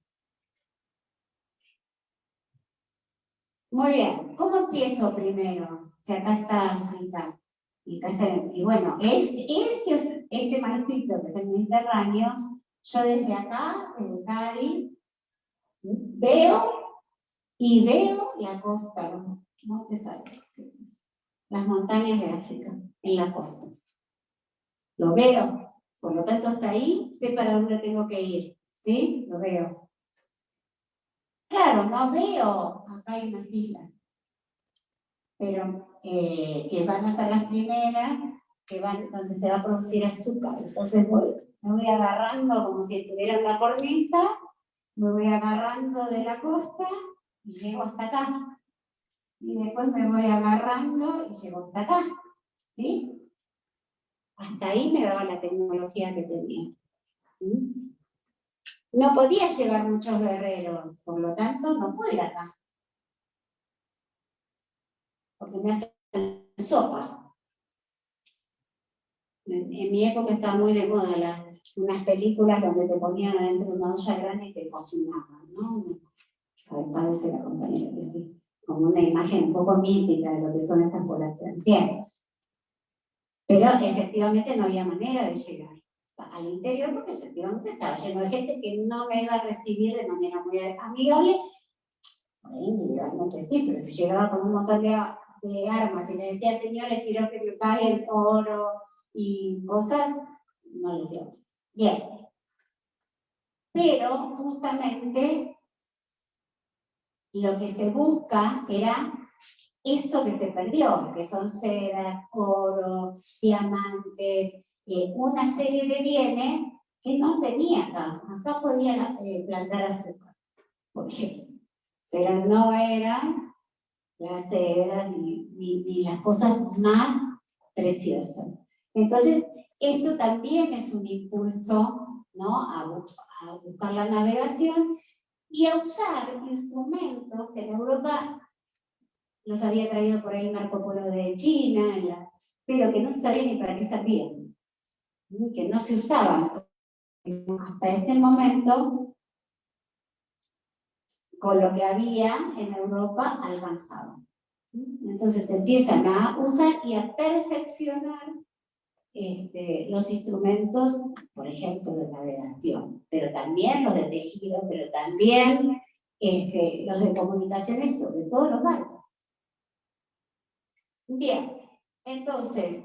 Speaker 1: Muy bien, ¿cómo empiezo primero? Si acá está África. Y bueno, este marcito que es el Mediterráneo, yo desde acá, en Cádiz, veo la costa, los montes altos, las montañas de África, en la costa. Lo veo, por lo tanto hasta ahí sé para dónde tengo que ir, ¿sí? Lo veo. Claro, no veo, acá hay unas islas, pero que van a ser las primeras, donde se va a producir azúcar. Entonces me voy agarrando como si estuviera en la cornisa, me voy agarrando de la costa y llego hasta acá. Y después me voy agarrando y llego hasta acá, ¿sí? Hasta ahí me daba la tecnología que tenía. No podía llevar muchos guerreros, por lo tanto no puedo ir acá. Porque me hacen sopa. En mi época estaba muy de moda unas películas donde te ponían adentro de una olla grande y te cocinaban, ¿no? Parece la compañera que sí. Como una imagen un poco mítica de lo que son estas poblaciones. Bien. Pero efectivamente no había manera de llegar al interior porque efectivamente estaba lleno de gente que no me iba a recibir de manera muy amigable. Individualmente sí, pero si llegaba con un montón de armas y le decía, señores, quiero que me paguen oro y cosas, no les dio. Bien. Pero justamente lo que se busca era esto que se perdió, que son sedas, oro, diamantes, una serie de bienes que no tenía acá. Acá podían plantar azúcar, por ejemplo, pero no eran las sedas ni las cosas más preciosas. Entonces, esto también es un impulso, ¿no? a buscar la navegación y a usar instrumentos que en Europa los había traído por ahí Marco Polo de China, pero que no se sabía ni para qué servían, que no se usaban. Hasta ese momento, con lo que había en Europa, alcanzaban. Entonces empiezan a usar y a perfeccionar los instrumentos, por ejemplo, de navegación, pero también los de tejido, pero también los de comunicaciones, sobre todo los barcos. Bien, entonces,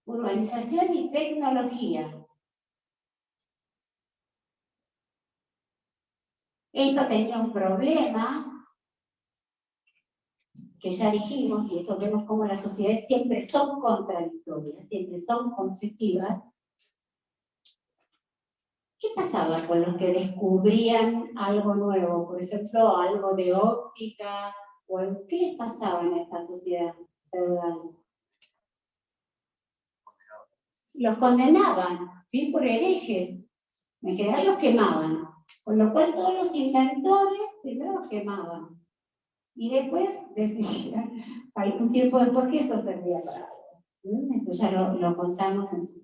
Speaker 1: urbanización y tecnología. Esto tenía un problema, que ya dijimos, y eso vemos como las sociedades siempre son contradictorias, siempre son conflictivas. ¿Qué pasaba con los que descubrían algo nuevo? Por ejemplo, algo de óptica, o algo. ¿Qué les pasaba en esta sociedad feudal? Los condenaban, ¿sí? Por herejes. En general los quemaban. Con lo cual todos los inventores primero los quemaban. Y después decían, algún tiempo después, que eso servía para algo. Esto ya lo contamos en su...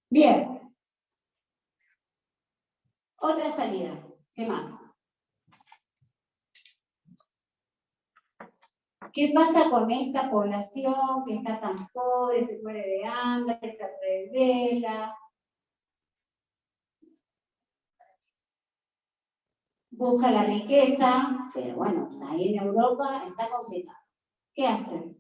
Speaker 1: Bien. Otra salida. ¿Qué más? ¿Qué pasa con esta población que está tan pobre, se muere de hambre, se revela? Busca la riqueza, pero bueno, ahí en Europa está complicado. ¿Qué hacen?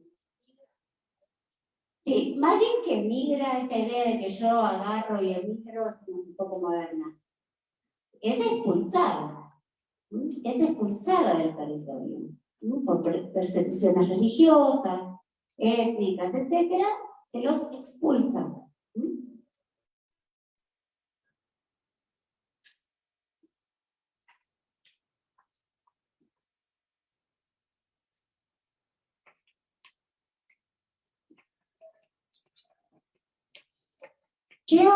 Speaker 1: Sí, más bien que migra, esta idea de que yo agarro y emigro es un poco moderna. Es expulsada. Es expulsada del territorio. Por persecuciones religiosas, étnicas, etcétera, se los expulsa. ¿Qué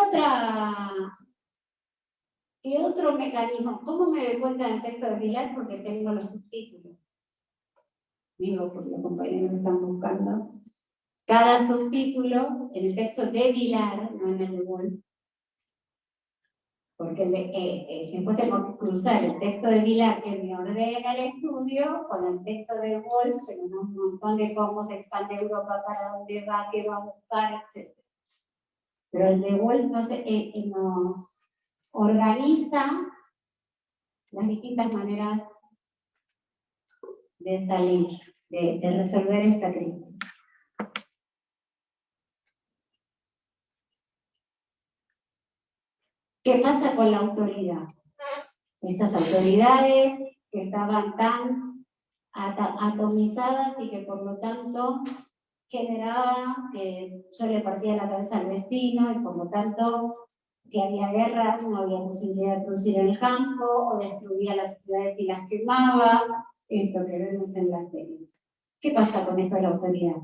Speaker 1: otro mecanismo? ¿Cómo me doy cuenta del texto de Vilar? Porque tengo los subtítulos. Digo, porque los compañeros están buscando. Cada subtítulo en el texto de Vilar, no en el de Wolf, porque después tengo que cruzar el texto de Vilar, que me ordena el estudio, con el texto de Wolf, pero un montón de cómo se expande Europa, para dónde va, qué va a buscar, etc. Pero el de Wolf nos organiza las distintas maneras de salir, de resolver esta crisis. ¿Qué pasa con la autoridad? Estas autoridades que estaban tan atomizadas y que por lo tanto generaban que yo le partía la cabeza al vecino y por lo tanto si había guerra no había posibilidad de producir en el campo o destruía las ciudades y las quemaba, esto que vemos en la serie. ¿Qué pasa con esto de la autoridad?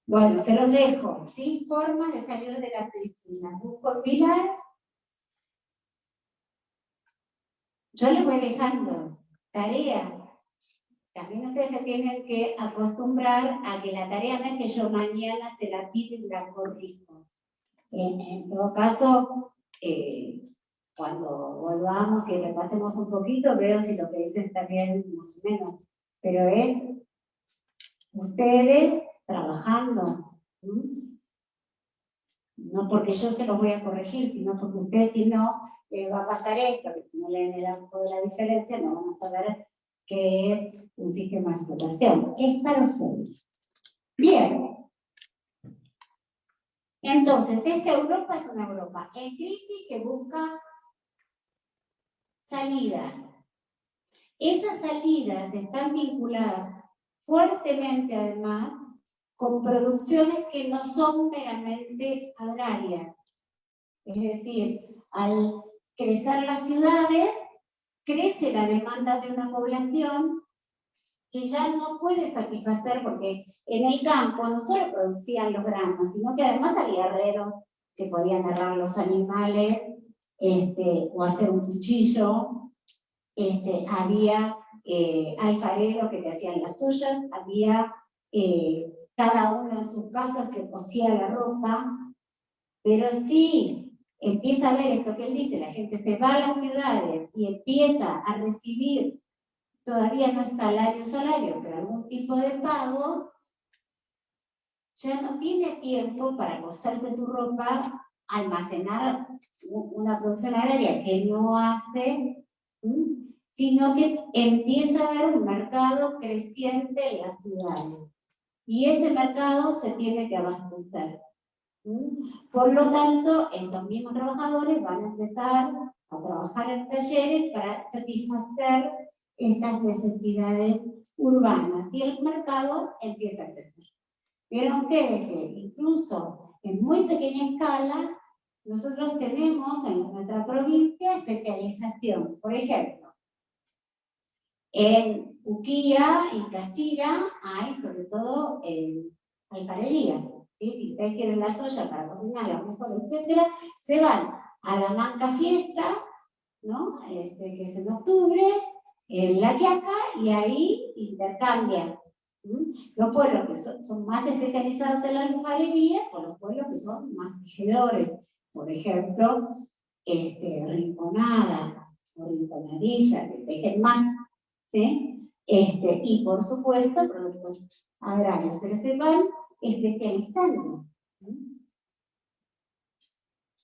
Speaker 1: Bueno, se los dejo. 6 formas de salir de la crisis. Las busco en Vilar. Yo les voy dejando tarea. También ustedes se tienen que acostumbrar a que la tarea no es que yo mañana se la pido y la corrijo. En todo caso, cuando volvamos y repasemos un poquito, veo si lo que dicen está bien más o menos. Pero es ustedes trabajando. No porque yo se los voy a corregir, sino porque ustedes, si no, va a pasar esto, que si no leen el arco de la diferencia, no van a saber qué es un sistema de explotación. Es para ustedes. Bien. Entonces, esta Europa es una Europa en crisis que busca salidas. Esas salidas están vinculadas fuertemente, además, con producciones que no son meramente agrarias. Es decir, al crecer las ciudades, crece la demanda de una población que ya no puede satisfacer, porque en el campo no solo producían los granos, sino que además había herreros que podían agarrar los animales o hacer un cuchillo, había alfareros que te hacían las suyas, había cada uno en sus casas que cosía la ropa, pero sí empieza a ver esto que él dice, la gente se va a las ciudades y empieza a recibir, todavía no es salario, pero algún tipo de pago, ya no tiene tiempo para coserse su ropa, almacenar una producción agraria que no hace, sino que empieza a haber un mercado creciente en las ciudades. Y ese mercado se tiene que abastecer. Por lo tanto, estos mismos trabajadores van a empezar a trabajar en talleres para satisfacer estas necesidades urbanas. Y el mercado empieza a crecer. Vieron ustedes que incluso en muy pequeña escala, nosotros tenemos en nuestra provincia especialización. Por ejemplo, en Uquía y Casira hay sobre todo alfarería. ¿Sí? Si ustedes quieren la soya para cocinar, a lo mejor, etcétera, se van a la Manca Fiesta, ¿no? Que es en octubre, en La Quiaca, y ahí intercambian. Los pueblos que son más especializados en la alfarería, con los pueblos que son más tejedores. Por ejemplo, Rinconada o Rinconadilla, que tejen más, ¿sí? Y por supuesto, productos agrarios, pero se van especializando.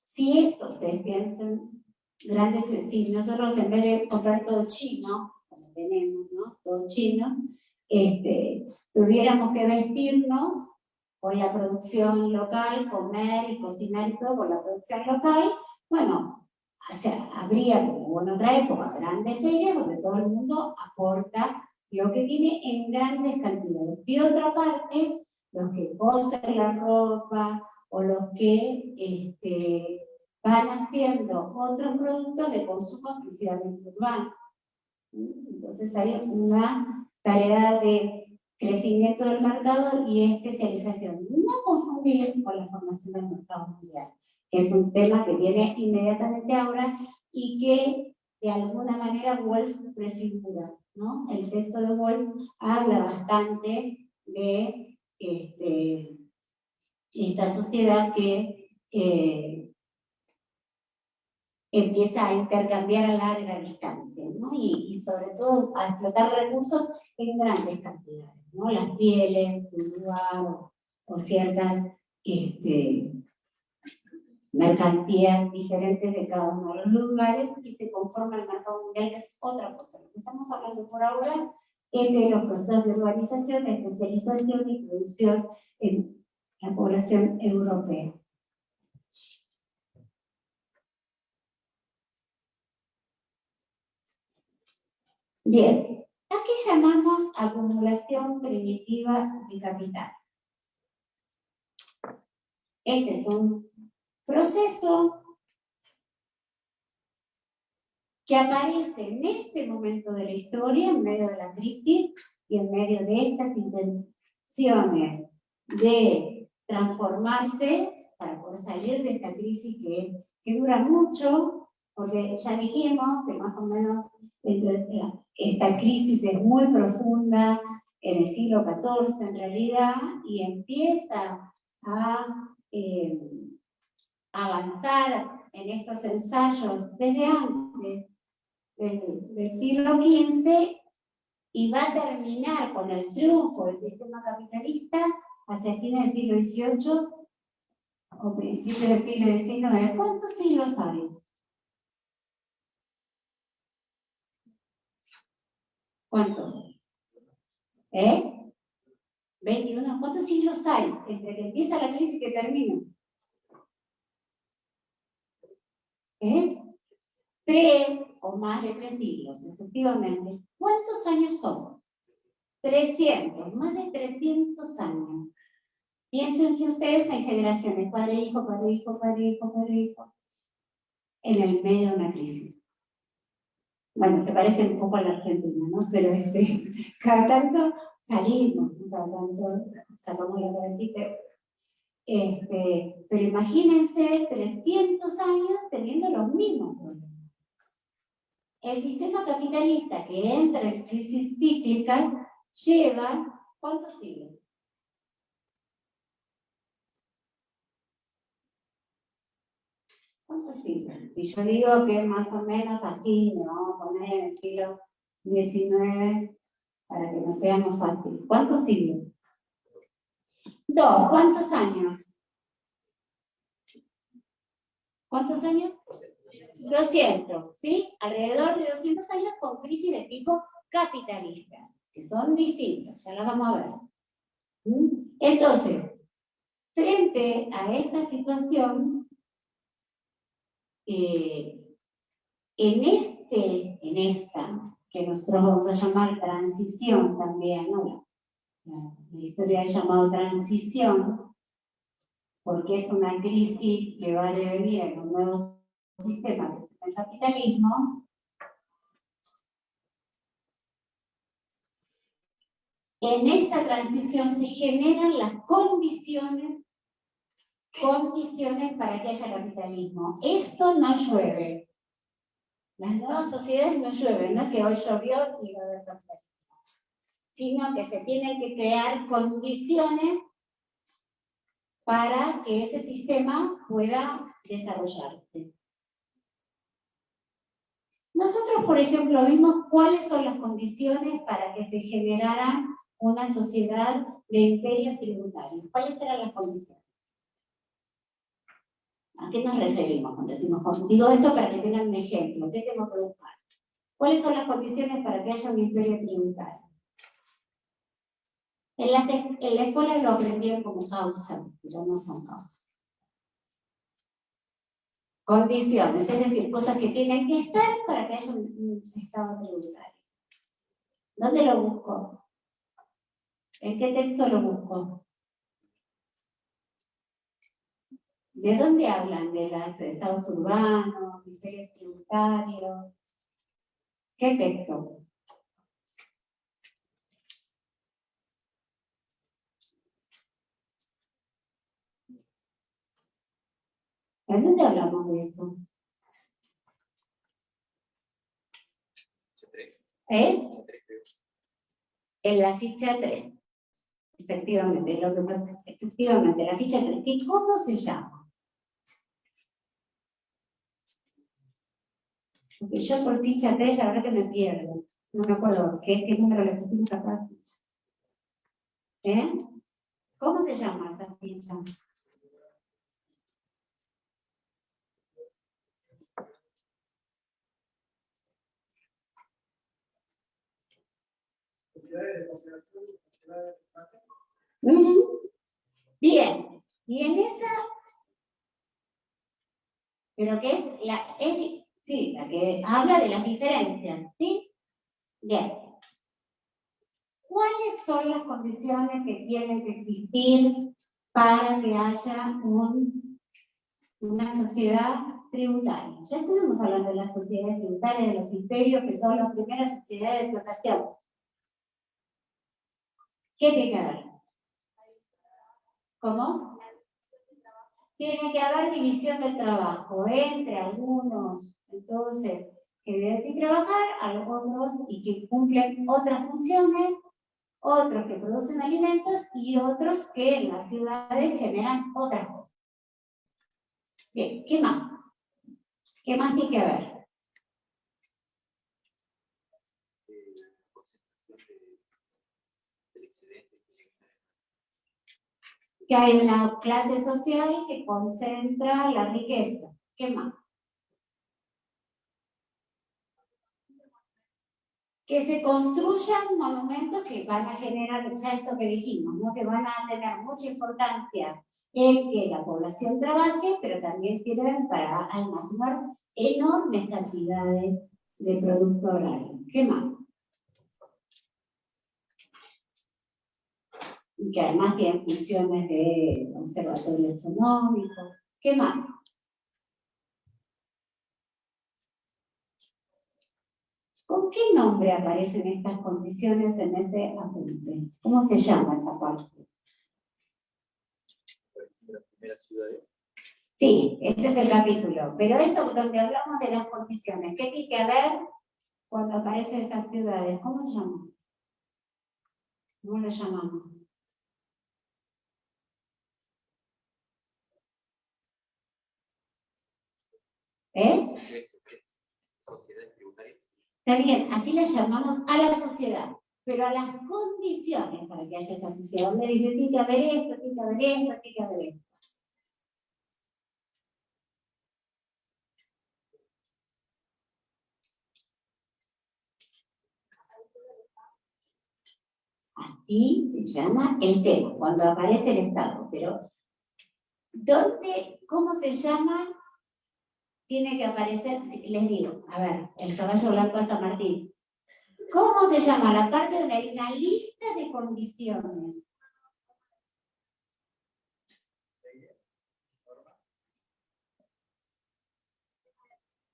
Speaker 1: Si esto, ustedes piensan, si nosotros en vez de comprar todo chino, como tenemos, ¿no? Todo chino, tuviéramos que vestirnos con la producción local, comer y cocinar y todo con la producción local, bueno, o sea, habría, como en otra época, grandes ferias donde todo el mundo aporta lo que tiene en grandes cantidades. De otra parte, los que cosen la ropa o los que van haciendo otros productos de consumo exclusivamente urbano. Entonces hay una tarea de crecimiento del mercado y especialización. No confundir con la formación del mercado mundial, que es un tema que viene inmediatamente ahora y que de alguna manera Wolf prefigura, ¿no? El texto de Wolf habla bastante de esta sociedad que empieza a intercambiar a larga distancia, ¿no? Y sobre todo a explotar recursos en grandes cantidades, ¿no? Las pieles de un lugar o ciertas mercancías diferentes de cada uno de los lugares y se conforma el mercado mundial, que es otra cosa. Lo que estamos hablando por ahora es de los procesos de urbanización, de especialización y producción en la población europea. Bien, ¿a qué llamamos acumulación primitiva de capital? Este es un proceso que aparece en este momento de la historia, en medio de la crisis y en medio de estas intenciones de transformarse para poder salir de esta crisis que dura mucho, porque ya dijimos que más o menos esta crisis es muy profunda en el siglo XIV en realidad y empieza a avanzar en estos ensayos desde antes del siglo XV y va a terminar con el triunfo del sistema capitalista hacia fines del siglo XVIII o principios del siglo XIX. ¿Cuántos siglos hay? ¿Cuántos? 21. ¿Cuántos siglos hay entre que empieza la crisis y que termina? 3 o más de 3 siglos, efectivamente. ¿Cuántos años son? 300, más de 300 años. Piénsense ustedes en generaciones, padre, hijo, padre, hijo, padre, hijo, padre, hijo, en el medio de una crisis. Bueno, se parece un poco a la Argentina, ¿no? Pero cada tanto salimos, cada tanto sacamos la cabecita. Pero imagínense 300 años teniendo los mismos problemas. El sistema capitalista que entra en crisis cíclica lleva, ¿cuántos siglos? ¿Cuántos siglos? Si yo digo que más o menos aquí, ¿no? Vamos a poner en el siglo XIX para que nos sea más fácil. ¿Cuántos siglos? 2. ¿Cuántos años? ¿Cuántos años? 200, ¿sí? Alrededor de 200 años con crisis de tipo capitalista, que son distintas, ya las vamos a ver. Entonces, frente a esta situación, en esta, que nosotros vamos a llamar transición también, ¿no? La historia ha llamado transición, porque es una crisis que va a devenir en un nuevo sistema que es el capitalismo. En esta transición se generan las condiciones para que haya capitalismo. Esto no llueve. Las nuevas sociedades no llueven, no es que hoy llovió y va a haber capitalismo, sino que se tienen que crear condiciones para que ese sistema pueda desarrollarse. Nosotros, por ejemplo, vimos cuáles son las condiciones para que se generara una sociedad de imperios tributarios. ¿Cuáles eran las condiciones? ¿A qué nos referimos cuando decimos? Digo esto para que tengan un ejemplo. ¿Qué tengo que buscar? ¿Cuáles son las condiciones para que haya un imperio tributario? En la escuela lo aprendieron como causas, pero no son causas. Condiciones, es decir, cosas que tienen que estar para que haya un estado tributario. ¿Dónde lo busco? ¿En qué texto lo busco? ¿De dónde hablan? ¿De los estados urbanos, imperios tributarios? ¿Qué texto? ¿En dónde hablamos de eso? En la ficha 3. Efectivamente, la ficha 3. ¿Y cómo se llama? Porque yo por ficha 3 la verdad que me pierdo. No me acuerdo qué número le pusimos a cada ficha. ¿Cómo se llama esa ficha? Bien, y en esa, pero que es la que habla de las diferencias, ¿sí? Bien. ¿Cuáles son las condiciones que tienen que existir para que haya una sociedad tributaria? Ya estuvimos hablando de las sociedades tributarias, de los imperios, que son las primeras sociedades de explotación. ¿Qué tiene que haber? ¿Cómo? Tiene que haber división del trabajo entre algunos, entonces, que deben trabajar, a los otros y que cumplen otras funciones, otros que producen alimentos y otros que en las ciudades generan otras cosas. Bien, ¿qué más? ¿Qué más tiene que haber? Que hay una clase social que concentra la riqueza. ¿Qué más? Que se construyan monumentos que van a generar, ya esto que dijimos, ¿no? Que van a tener mucha importancia en que la población trabaje, pero también sirven para almacenar enormes cantidades de producto agrario. ¿Qué más? Y que además tienen funciones de observatorio astronómico. ¿Qué más? ¿Con qué nombre aparecen estas condiciones en este apunte? ¿Cómo se llama esa parte? Sí, este es el capítulo. Pero esto donde hablamos de las condiciones, ¿qué tiene que haber cuando aparecen esas ciudades? ¿Cómo se llama? ¿Cómo lo llamamos?
Speaker 2: Sociedades tributarias.
Speaker 1: Está bien, así la llamamos a la sociedad, pero a las condiciones para que haya esa sociedad, donde dice, tiene que haber esto, tiene que haber esto, tiene que haber esto. ¿sí? Se llama el tema, cuando aparece el estado. Pero, ¿dónde, cómo se llama? Tiene que aparecer, les digo, a ver, el caballo blanco a San Martín. ¿Cómo se llama la parte donde hay una lista de condiciones?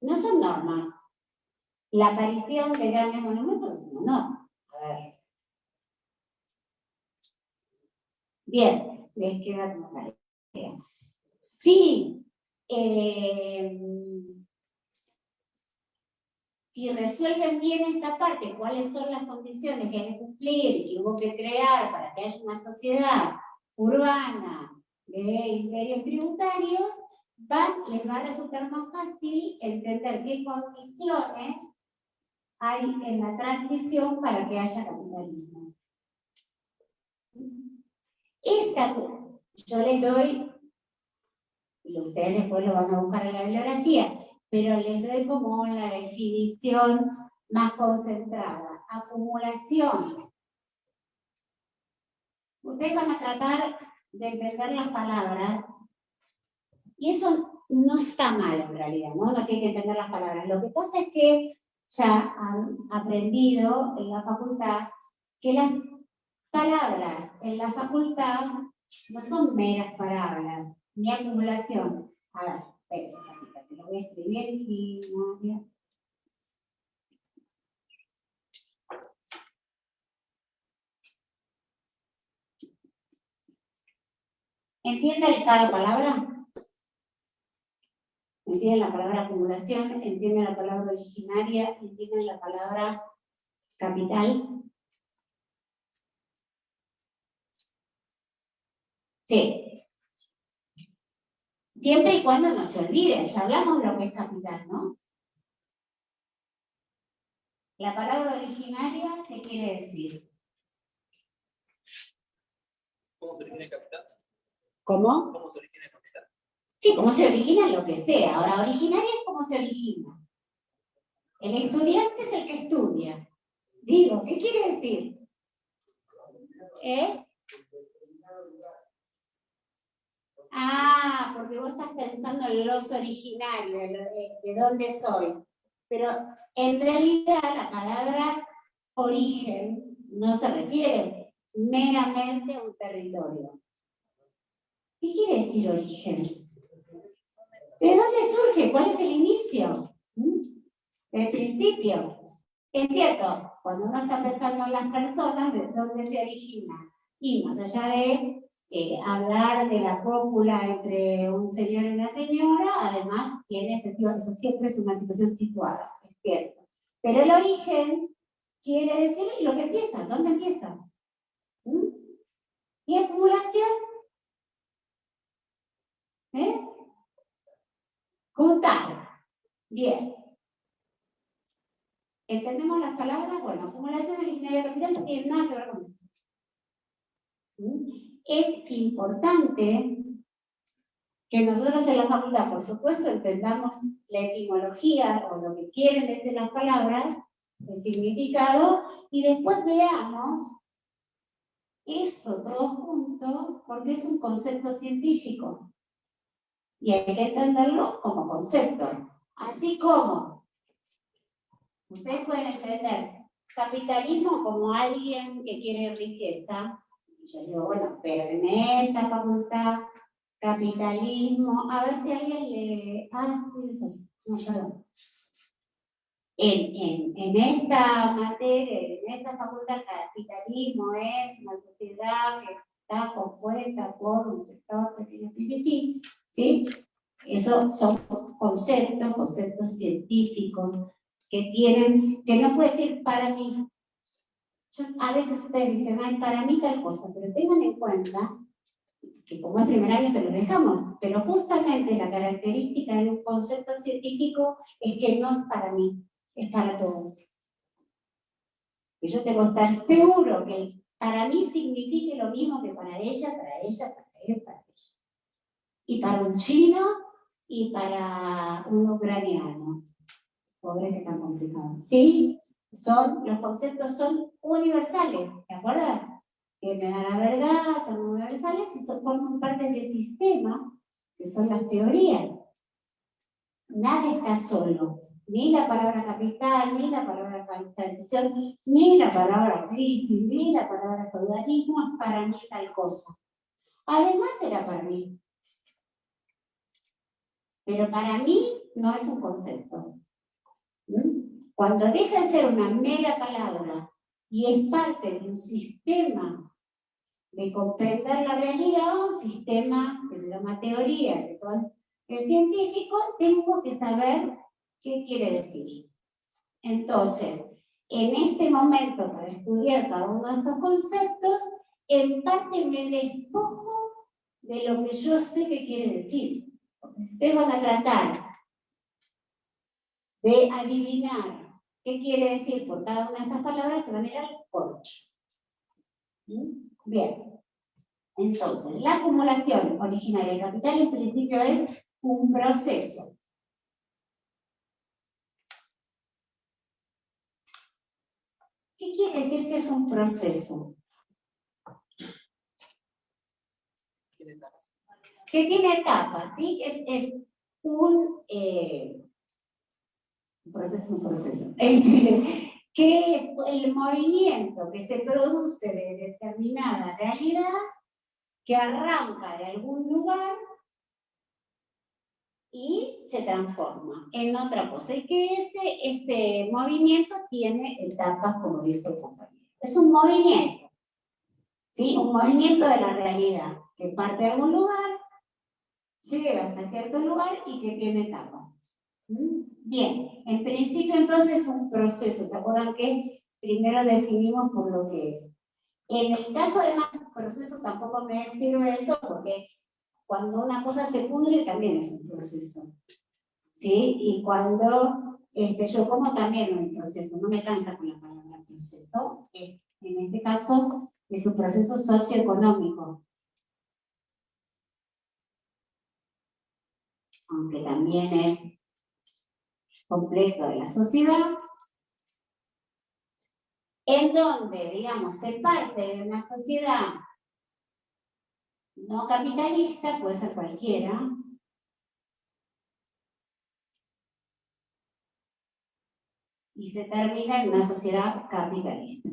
Speaker 1: No son normas. La aparición de grandes monumentos, no. A ver. Bien, les queda como tarea. Sí. Si resuelven bien esta parte, cuáles son las condiciones que hay que cumplir y que hubo que crear para que haya una sociedad urbana de imperios tributarios, les va a resultar más fácil entender qué condiciones hay en la transición para que haya capitalismo. Yo les doy, y ustedes después lo van a buscar en la bibliografía, pero les doy como la definición más concentrada. Acumulación. Ustedes van a tratar de entender las palabras, y eso no está mal en realidad, ¿no? No tienen que entender las palabras. Lo que pasa es que ya han aprendido en la facultad que las palabras en la facultad no son meras palabras, ni acumulación. A ver, espera, te lo voy a escribir aquí, ¿no? ¿Entienden cada palabra? ¿Entienden la palabra acumulación? ¿Entienden la palabra originaria? ¿Entienden la palabra capital? Sí. Siempre y cuando no se olviden, ya hablamos de lo que es capital, ¿no? La palabra originaria, ¿qué quiere decir?
Speaker 5: ¿Cómo se origina el capital?
Speaker 1: ¿Cómo?
Speaker 5: ¿Cómo se origina el capital?
Speaker 1: Sí, cómo se origina lo que sea. Ahora, originaria es cómo se origina. El estudiante es el que estudia. Digo, ¿qué quiere decir? Ah, porque vos estás pensando en los originarios, de dónde soy. Pero en realidad la palabra origen no se refiere meramente a un territorio. ¿Qué quiere decir origen? ¿De dónde surge? ¿Cuál es el inicio? El principio. Es cierto, cuando uno está pensando en las personas, ¿de dónde se origina? Y más allá de hablar de la cópula entre un señor y una señora, además tiene efectivamente, eso siempre es una situación situada, es cierto. Pero el origen quiere decir lo que empieza, ¿dónde empieza? ¿Y acumulación? Juntar. Bien. ¿Entendemos las palabras? Bueno, acumulación originaria capital no tiene nada que ver con eso. Es importante que nosotros en la facultad, por supuesto, entendamos la etimología o lo que quieren decir las palabras, el significado, y después veamos esto todo junto, porque es un concepto científico. Y hay que entenderlo como concepto. Así como ustedes pueden entender capitalismo como alguien que quiere riqueza. Yo digo, bueno, pero en esta facultad, capitalismo, a ver si alguien le... no, perdón. En esta materia, en esta facultad, capitalismo es una sociedad que está compuesta por un sector pequeño, ¿sí? Eso son conceptos científicos que tienen, que no puede decir para mí. A veces ustedes dicen, ay, para mí tal cosa, pero tengan en cuenta que como es primer año se los dejamos, pero justamente la característica de un concepto científico es que no es para mí, es para todos. Y yo tengo que estar seguro que para mí signifique lo mismo que para ella, para ella, para él, para ella. Y para un chino y para un ucraniano. Pobre que tan complicado. Sí, los conceptos son universales, ¿de acuerdo? tienden a la verdad, son universales y forman parte del sistema, que son las teorías. Nada está solo. Ni la palabra capital, ni la palabra capitalización, ni la palabra crisis, ni la palabra feudalismo es para mí tal cosa. Además era para mí. Pero para mí no es un concepto. Cuando deja de ser una mera palabra y es parte de un sistema de comprender la realidad, un sistema que se llama teoría, que son científicos, tengo que saber qué quiere decir. Entonces, en este momento, para estudiar cada uno de estos conceptos, en parte me despojo de lo que yo sé que quiere decir. Porque si ustedes van a tratar de adivinar qué quiere decir por cada una de estas palabras, se van a ir al corcho. Bien. Entonces, la acumulación originaria de capital en principio es un proceso. ¿Qué quiere decir que es un proceso? Que tiene etapas, ¿sí? Es un proceso. Que es el movimiento que se produce de determinada realidad, que arranca de algún lugar y se transforma en otra cosa. Y que este movimiento tiene etapas, como dijo el compañero. Es un movimiento, ¿sí? Un movimiento de la realidad, que parte de algún lugar, llega hasta cierto lugar y que tiene etapas. Bien, en principio entonces es un proceso. ¿Se acuerdan que primero definimos por lo que es? En el caso de más proceso tampoco me sirve del todo, porque cuando una cosa se pudre también es un proceso. ¿Sí? Y cuando yo como también es un proceso, no me cansa con la palabra proceso. En este caso es un proceso socioeconómico. Aunque también es complejo de la sociedad, en donde, digamos, se parte de una sociedad no capitalista, puede ser cualquiera, y se termina en una sociedad capitalista.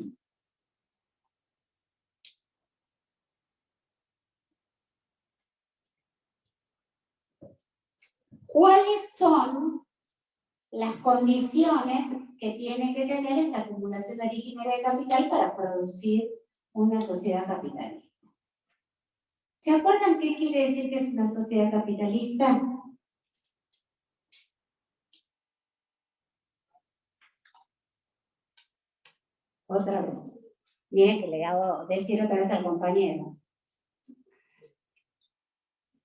Speaker 1: ¿Cuáles son las condiciones que tiene que tener esta acumulación originaria de capital para producir una sociedad capitalista? ¿Se acuerdan qué quiere decir que es una sociedad capitalista? Otra vez. Miren que le hago decir otra vez al compañero.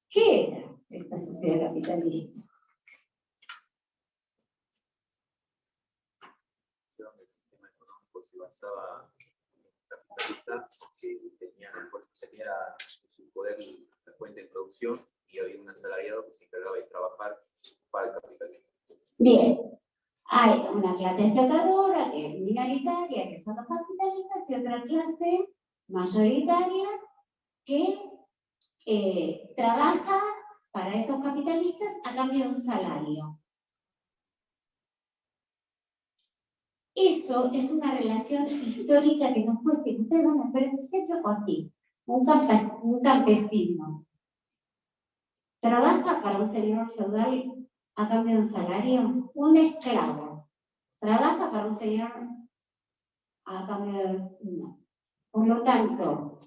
Speaker 1: ¿Qué era esta sociedad capitalista?
Speaker 5: El sistema económico se basaba en capitalista porque tenía su poder la fuente de producción y había un asalariado que se encargaba de trabajar para el capitalismo.
Speaker 1: Bien, hay una clase explotadora que es minoritaria, que son los capitalistas, y otra clase mayoritaria que trabaja para estos capitalistas a cambio de un salario. Eso es una relación histórica que nos puede decir, ustedes van a ver, siempre fue así. Un campesino trabaja para un señor feudal a cambio de un salario. Un esclavo trabaja para un señor a cambio de no. Por lo tanto,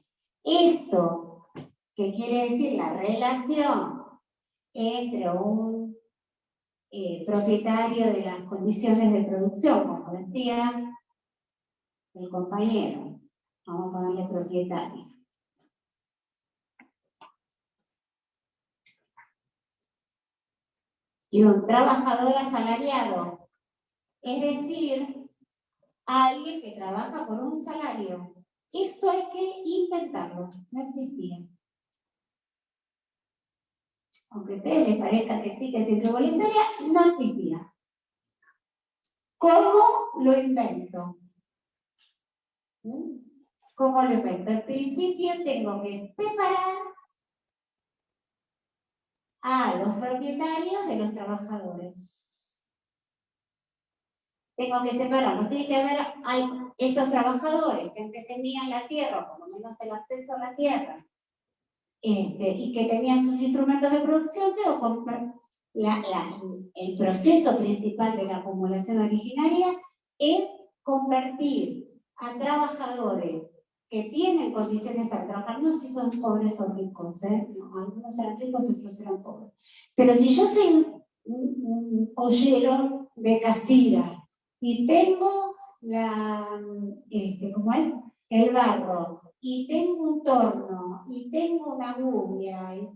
Speaker 1: esto que quiere decir la relación entre un propietario de las condiciones de producción, como decía el compañero, vamos a ponerle propietario. Y un trabajador asalariado, es decir, alguien que trabaja por un salario. Esto hay que inventarlo, no existía. Aunque a ustedes les parezca que sí, que es voluntaria, no existía. ¿Cómo lo invento? ¿Cómo lo invento? Al principio tengo que separar a los propietarios de los trabajadores. Tengo que separarlos. Tiene que haber estos trabajadores que antes tenían la tierra, o por lo menos el acceso a la tierra, y que tenían sus instrumentos de producción, tengo que comprar. El proceso principal de la acumulación originaria es convertir a trabajadores que tienen condiciones para trabajar, no sé si son pobres o ricos, no, algunos eran ricos y otros eran pobres. Pero si yo soy un ollero de Casira y tengo ¿cómo es? El barro, y tengo un torno, y tengo una gubia, y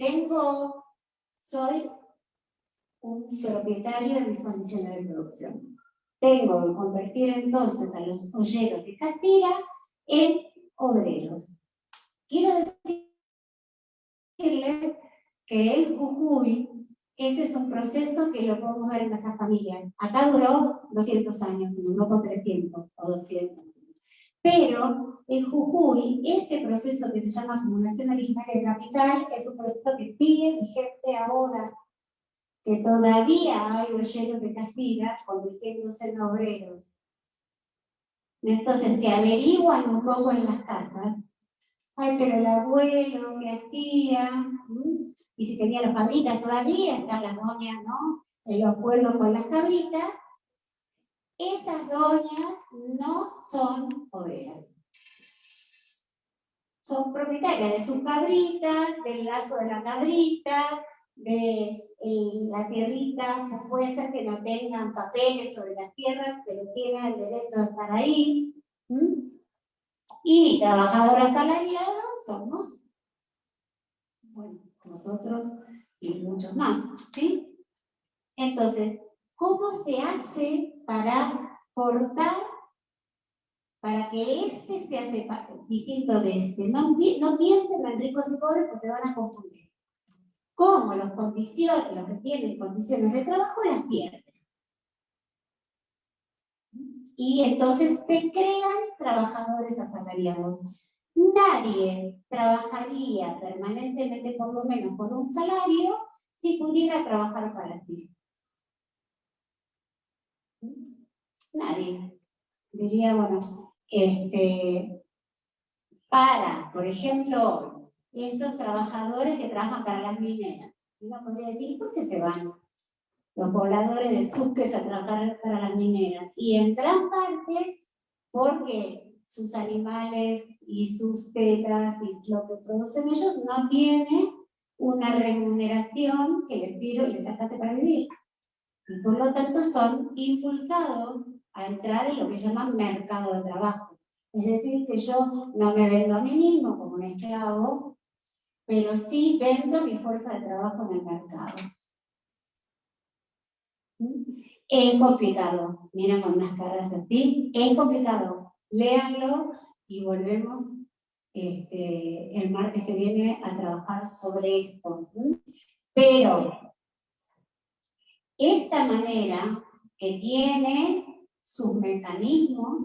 Speaker 1: soy un propietario de mis condiciones de producción. Tengo que convertir entonces a los olleros de Casira en obreros. Quiero decirle que el Jujuy, ese es un proceso que lo podemos ver en nuestras familias. Acá duró 200 años, no con 300 o 200. Pero en Jujuy, este proceso que se llama acumulación originaria de capital es un proceso que sigue vigente ahora, que todavía hay olleros de Casira convirtiéndose en obreros. Entonces se averiguan un poco en las casas. Ay, pero el abuelo, ¿qué hacía? Y si tenía las cabritas todavía, están las doñas, ¿no? En los pueblos con las cabritas. Esas doñas no son obreras. Son propietarias de sus cabritas, del lazo de la cabrita, de la tierrita. Se puede ser que no tengan papeles sobre las tierras, pero tienen el derecho de estar ahí. Y trabajadoras asalariadas somos, bueno, nosotros y muchos más, ¿sí? Entonces, ¿cómo se hace para cortar, para que este se hace distinto de este? No piensen en ricos y pobres, pues se van a confundir. ¿Cómo los que tienen condiciones de trabajo las pierden? Y entonces se crean trabajadores asalariados. Nadie trabajaría permanentemente, por lo menos por un salario, si pudiera trabajar para sí. Nadie. Diría, bueno, por ejemplo, estos trabajadores que trabajan para las mineras. Uno podría decir, ¿por qué se van los pobladores del Sucres a trabajar para las mineras? Y en gran parte porque sus animales y sus telas y lo que producen ellos no tienen una remuneración que les sirva y les alcance para vivir. Y por lo tanto son impulsados a entrar en lo que llaman mercado de trabajo. Es decir, que yo no me vendo a mí mismo como un esclavo, pero sí vendo mi fuerza de trabajo en el mercado. Es complicado. Miren con unas caras así. Es complicado. Léanlo y volvemos el martes que viene a trabajar sobre esto. Pero esta manera que tiene sus mecanismos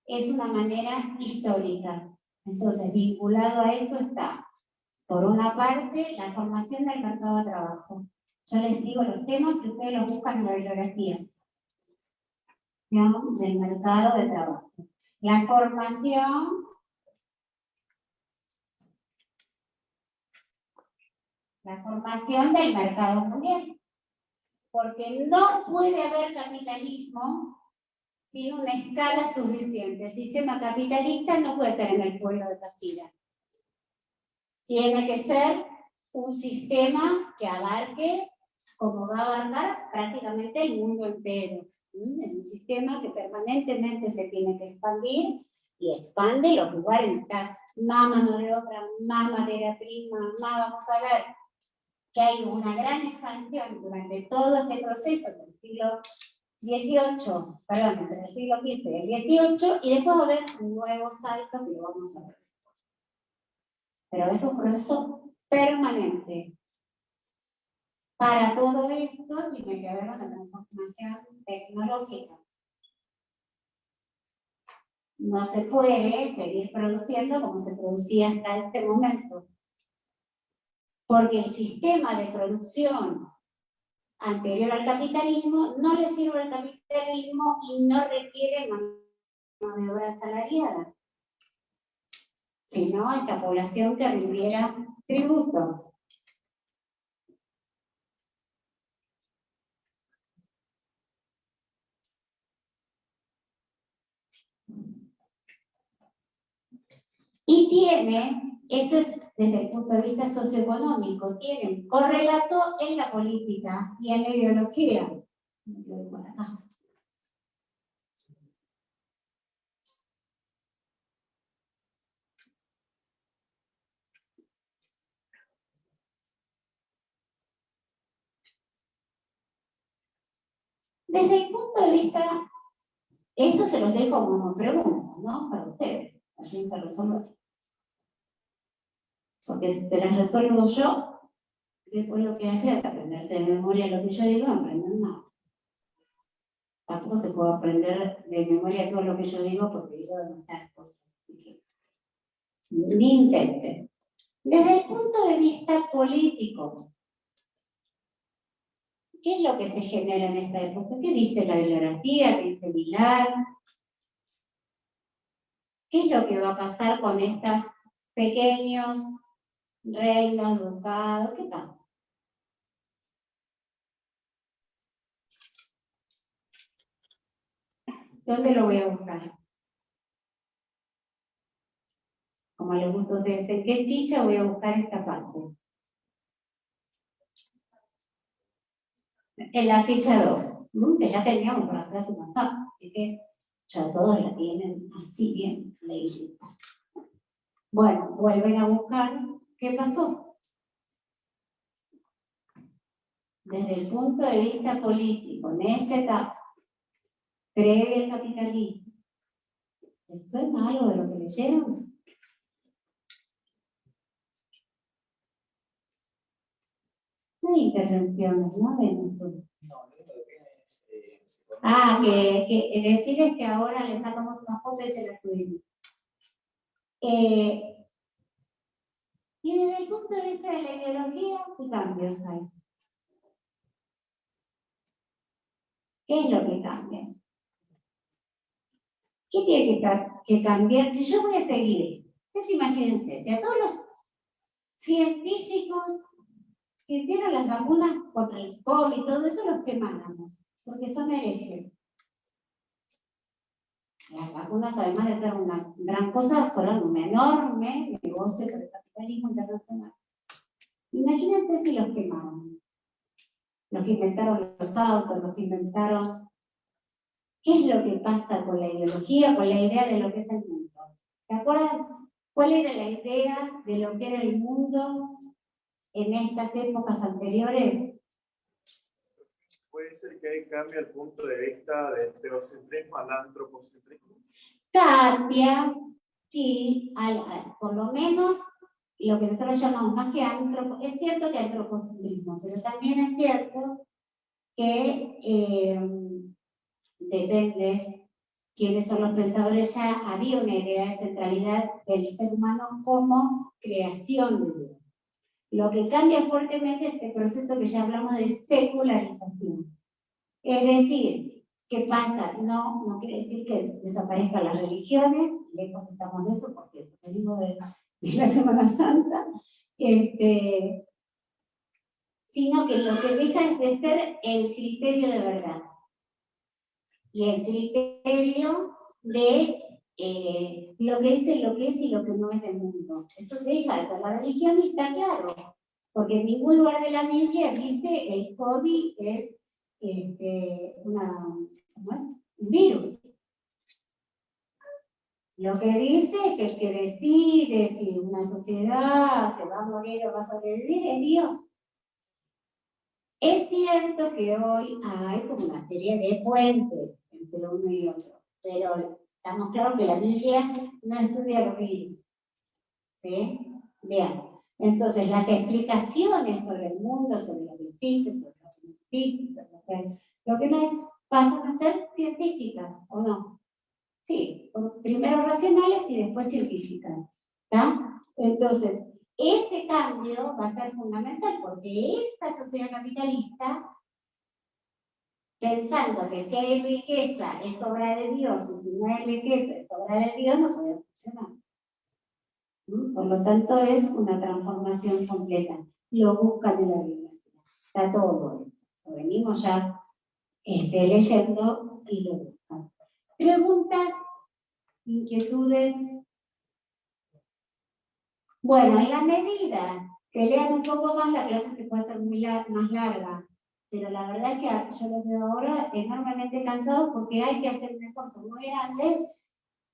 Speaker 1: es una manera histórica. Entonces, vinculado a esto está, por una parte, la formación del mercado de trabajo. Yo les digo los temas que ustedes los buscan en la bibliografía, ¿no? Del mercado de trabajo. La formación del mercado mundial. Porque no puede haber capitalismo sin una escala suficiente. El sistema capitalista no puede ser en el pueblo de Casira. Tiene que ser un sistema que abarque, como va a abarcar prácticamente el mundo entero. Es un sistema que permanentemente se tiene que expandir y expande los lugares donde está más mano de obra, más materia prima, más, vamos a ver que hay una gran expansión durante todo este proceso del siglo XVIII, perdón, entre el siglo XV y el XVIII, y después va a haber un nuevo salto que lo vamos a ver. Pero es un proceso permanente. Para todo esto tiene que haber una transformación tecnológica. no se puede seguir produciendo como se producía hasta este momento. Porque el sistema de producción anterior al capitalismo no le sirve al capitalismo y no requiere mano de obra asalariada. Si no, esta población que rindiera tributo. Y tiene, esto es desde el punto de vista socioeconómico, tiene un correlato en la política y en la ideología. Desde el punto de vista, esto se los dejo como pregunta, ¿no? Para ustedes, tienen que resolver. Porque si te las resuelvo yo, después lo que hace es aprenderse de memoria lo que yo digo, no aprender nada. Tampoco se puede aprender de memoria todo lo que yo digo porque digo demasiadas cosas. Ni intenten. Desde el punto de vista político, ¿qué es lo que te genera en esta época? ¿Qué dice la bibliografía? ¿Qué dice Vilar? ¿Qué es lo que va a pasar con estos pequeños reinos, ducados? ¿Qué pasa? ¿Dónde lo voy a buscar? Como les gusta a ustedes, ¿en qué ficha voy a buscar esta parte? En la ficha 2, que ya teníamos para la clase pasada, así que ya todos la tienen así bien leída. Bueno, vuelven a buscar qué pasó. Desde el punto de vista político, en esta etapa, previa al capitalismo, ¿les suena algo de lo que leyeron? No hay intervenciones, ¿no? Que decirles que ahora le sacamos una foto y te la subimos. Y desde el punto de vista de la ideología, ¿qué cambios hay? ¿Qué es lo que cambia? ¿Qué tiene que cambiar? Si yo voy a seguir, ustedes imagínense, si a todos los científicos que hicieron las vacunas contra el COVID y todo eso los quemáramos, porque son herejes. Las vacunas, además de ser una gran cosa, fueron un enorme negocio para el capitalismo internacional. Imagínense si los quemaron. Los que inventaron los autos, los que inventaron... ¿Qué es lo que pasa con la ideología, con la idea de lo que es el mundo? ¿Se acuerdan cuál era la idea de lo que era el mundo en estas épocas anteriores?
Speaker 4: ¿Puede ser que ahí cambie el punto de vista del teocentrismo al antropocentrismo?
Speaker 1: Cambia, sí, por lo menos lo que nosotros llamamos más que antropocentrismo. Es cierto que antropocentrismo, pero también es cierto que depende quiénes son los pensadores, ya había una idea de centralidad del ser humano como creación de Dios. Lo que cambia fuertemente es este proceso que ya hablamos de secularización. Es decir, ¿qué pasa? No quiere decir que desaparezcan las religiones, lejos estamos de eso porque venimos de la Semana Santa, sino que lo que deja es de ser el criterio de verdad. Y el criterio de lo que dice lo que es y lo que no es del mundo. Eso deja de ser la religión y está claro, porque en ningún lugar de la Biblia dice el COVID es un virus. Lo que dice es que el que decide que una sociedad se va a morir o va a sobrevivir es Dios. Es cierto que hoy hay como una serie de puentes entre uno y otro, pero estamos claros que la Biblia no estudia los virus. ¿Sí? Bien. Entonces, las explicaciones sobre el mundo, sobre lo que existe, sobre lo que no existe, lo que no pasan a ser científicas, ¿o no? Sí, primero racionales y después científicas. ¿Tá? Entonces, este cambio va a ser fundamental porque esta sociedad capitalista, pensando que si hay riqueza es obra de Dios y si no hay riqueza es obra de Dios, no puede funcionar. Por lo tanto, es una transformación completa. Lo buscan en la bibliografía. Está todo. Lo venimos ya leyendo y lo buscan. Preguntas, inquietudes. Bueno, en la medida que lean un poco más, la clase se puede hacer más larga. Pero la verdad es que yo los veo ahora enormemente cansados porque hay que hacer un esfuerzo muy grande.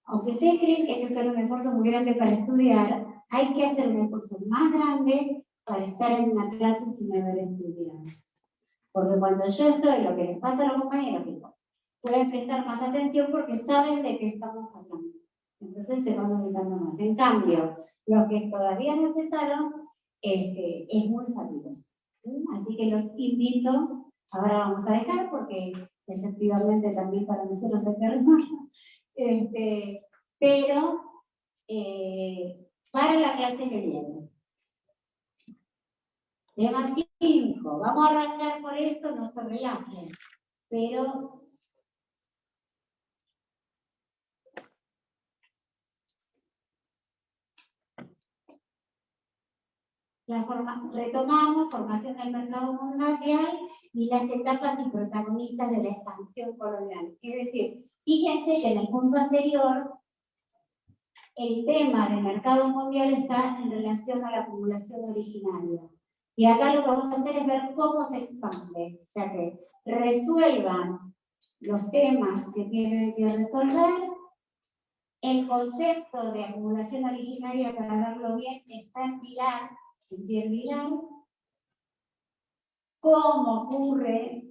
Speaker 1: Aunque ustedes creen que hay que hacer un esfuerzo muy grande para estudiar, hay que hacer un esfuerzo más grande para estar en una clase sin haber estudiado. Porque cuando yo estoy, lo que les pasa a los compañeros, que pueden prestar más atención porque saben de qué estamos hablando. Entonces se van ubicando más. En cambio, los que todavía no empezaron, es muy fabuloso. Así que los invito, ahora vamos a dejar porque efectivamente también para nosotros hay que remar. Pero para la clase que viene. Tema 5. Vamos a arrancar por esto, no se relajen. Pero retomamos formación del mercado mundial y las etapas y protagonistas de la expansión colonial. Es decir, fíjense que en el punto anterior el tema del mercado mundial está en relación a la acumulación originaria. Y acá lo que vamos a hacer es ver cómo se expande. O sea, que resuelvan los temas que tienen que resolver. El concepto de acumulación originaria, para verlo bien, está en Pilar, en Pierre Vilar. Cómo ocurre,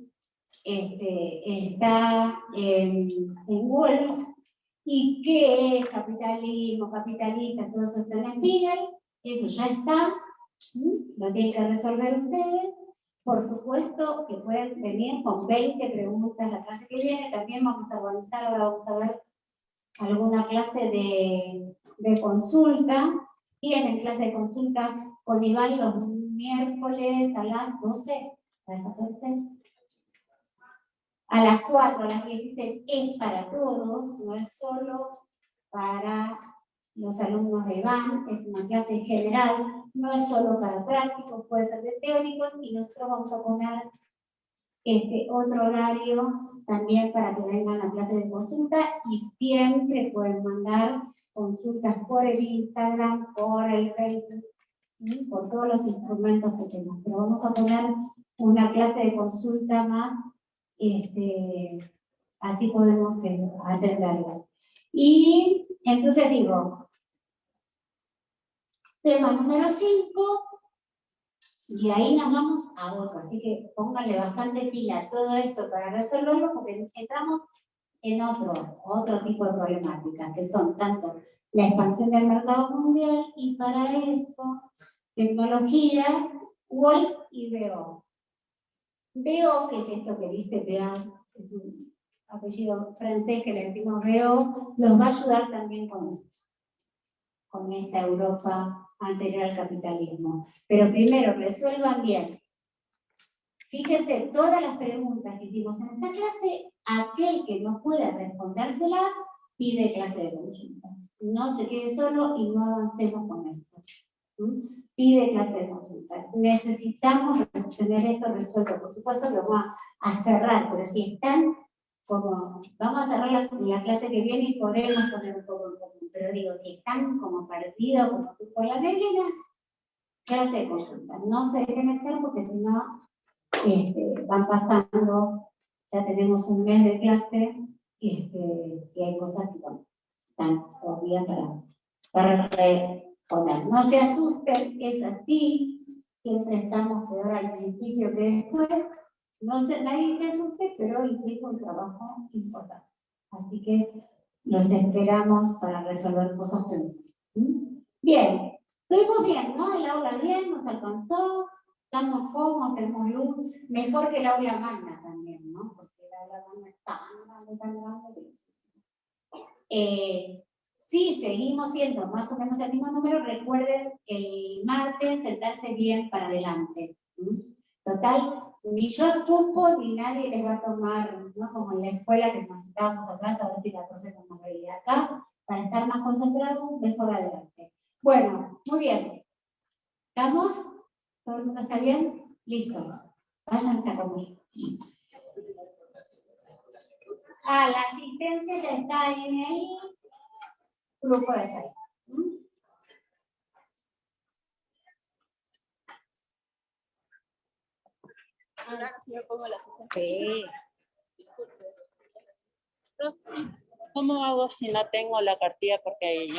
Speaker 1: está en Wolf. ¿Y qué es capitalismo, capitalista? Todo eso está en Spiegel. Eso ya está. Lo tienen que resolver ustedes. Por supuesto que pueden venir con 20 preguntas la clase que viene. También vamos a organizar, ahora vamos a ver alguna clase de consulta. Tienen clase de consulta con Iván los miércoles a las 12, a las 14. A las 4, a las 16 es para todos, no es solo para los alumnos de Iván, es una clase general, no es solo para prácticos, puede ser de teóricos, y nosotros vamos a poner otro horario también para que vengan a clase de consulta, y siempre pueden mandar consultas por el Instagram, por el Facebook, por todos los instrumentos que tenemos. Pero vamos a poner una clase de consulta más, así podemos atenderlos. Y entonces digo, tema número 5, y ahí nos vamos a otro, así que pónganle bastante pila a todo esto para resolverlo, porque entramos en otro tipo de problemáticas, que son tanto la expansión del mercado mundial, y para eso, tecnología, Wolf y BO. BO, que es esto que dice BO, es un apellido francés que le decimos BO, nos va a ayudar también con esta Europa anterior al capitalismo. Pero primero, resuelvan bien. Fíjense, todas las preguntas que hicimos en esta clase, aquel que no pueda respondérsela, pide clase de consulta. No se quede solo y no avancemos con esto. Pide clase de consulta. Necesitamos tener esto resuelto. Por supuesto que vamos a cerrar, pero si están como, vamos a cerrar la clase que viene y podremos poner un poco en común. Pero digo, si están como perdidos, como por la neblina, clase de consulta. No se dejen estar porque si no, van pasando, ya tenemos un mes de clase, y hay cosas que están todavía para responder. No se asusten, es así, siempre estamos peor al principio que después. Nadie se asuste, pero implica un trabajo importante. Así que los esperamos para resolver cosas juntos. Bien, estuvimos bien, ¿no? El aula bien, nos alcanzó, estamos cómodos, tenemos luz, mejor que el aula magna también, ¿no? Porque el aula magna es tan grande, Si seguimos siendo más o menos el mismo número, recuerden el martes sentarse bien para adelante. Total, ni yo ocupo ni nadie les va a tomar, ¿no? Como en la escuela que nos sentábamos atrás a ver si la profe nos veía acá, para estar más concentrados, mejor adelante. Bueno, muy bien. ¿Estamos? ¿Todo el mundo está bien? Listo. Vayan a comer. La asistencia ya está ahí en el grupo de Facebook.
Speaker 6: Si yo pongo la asistencia.
Speaker 1: Sí.
Speaker 6: ¿Cómo hago si no tengo la cartilla? Porque yo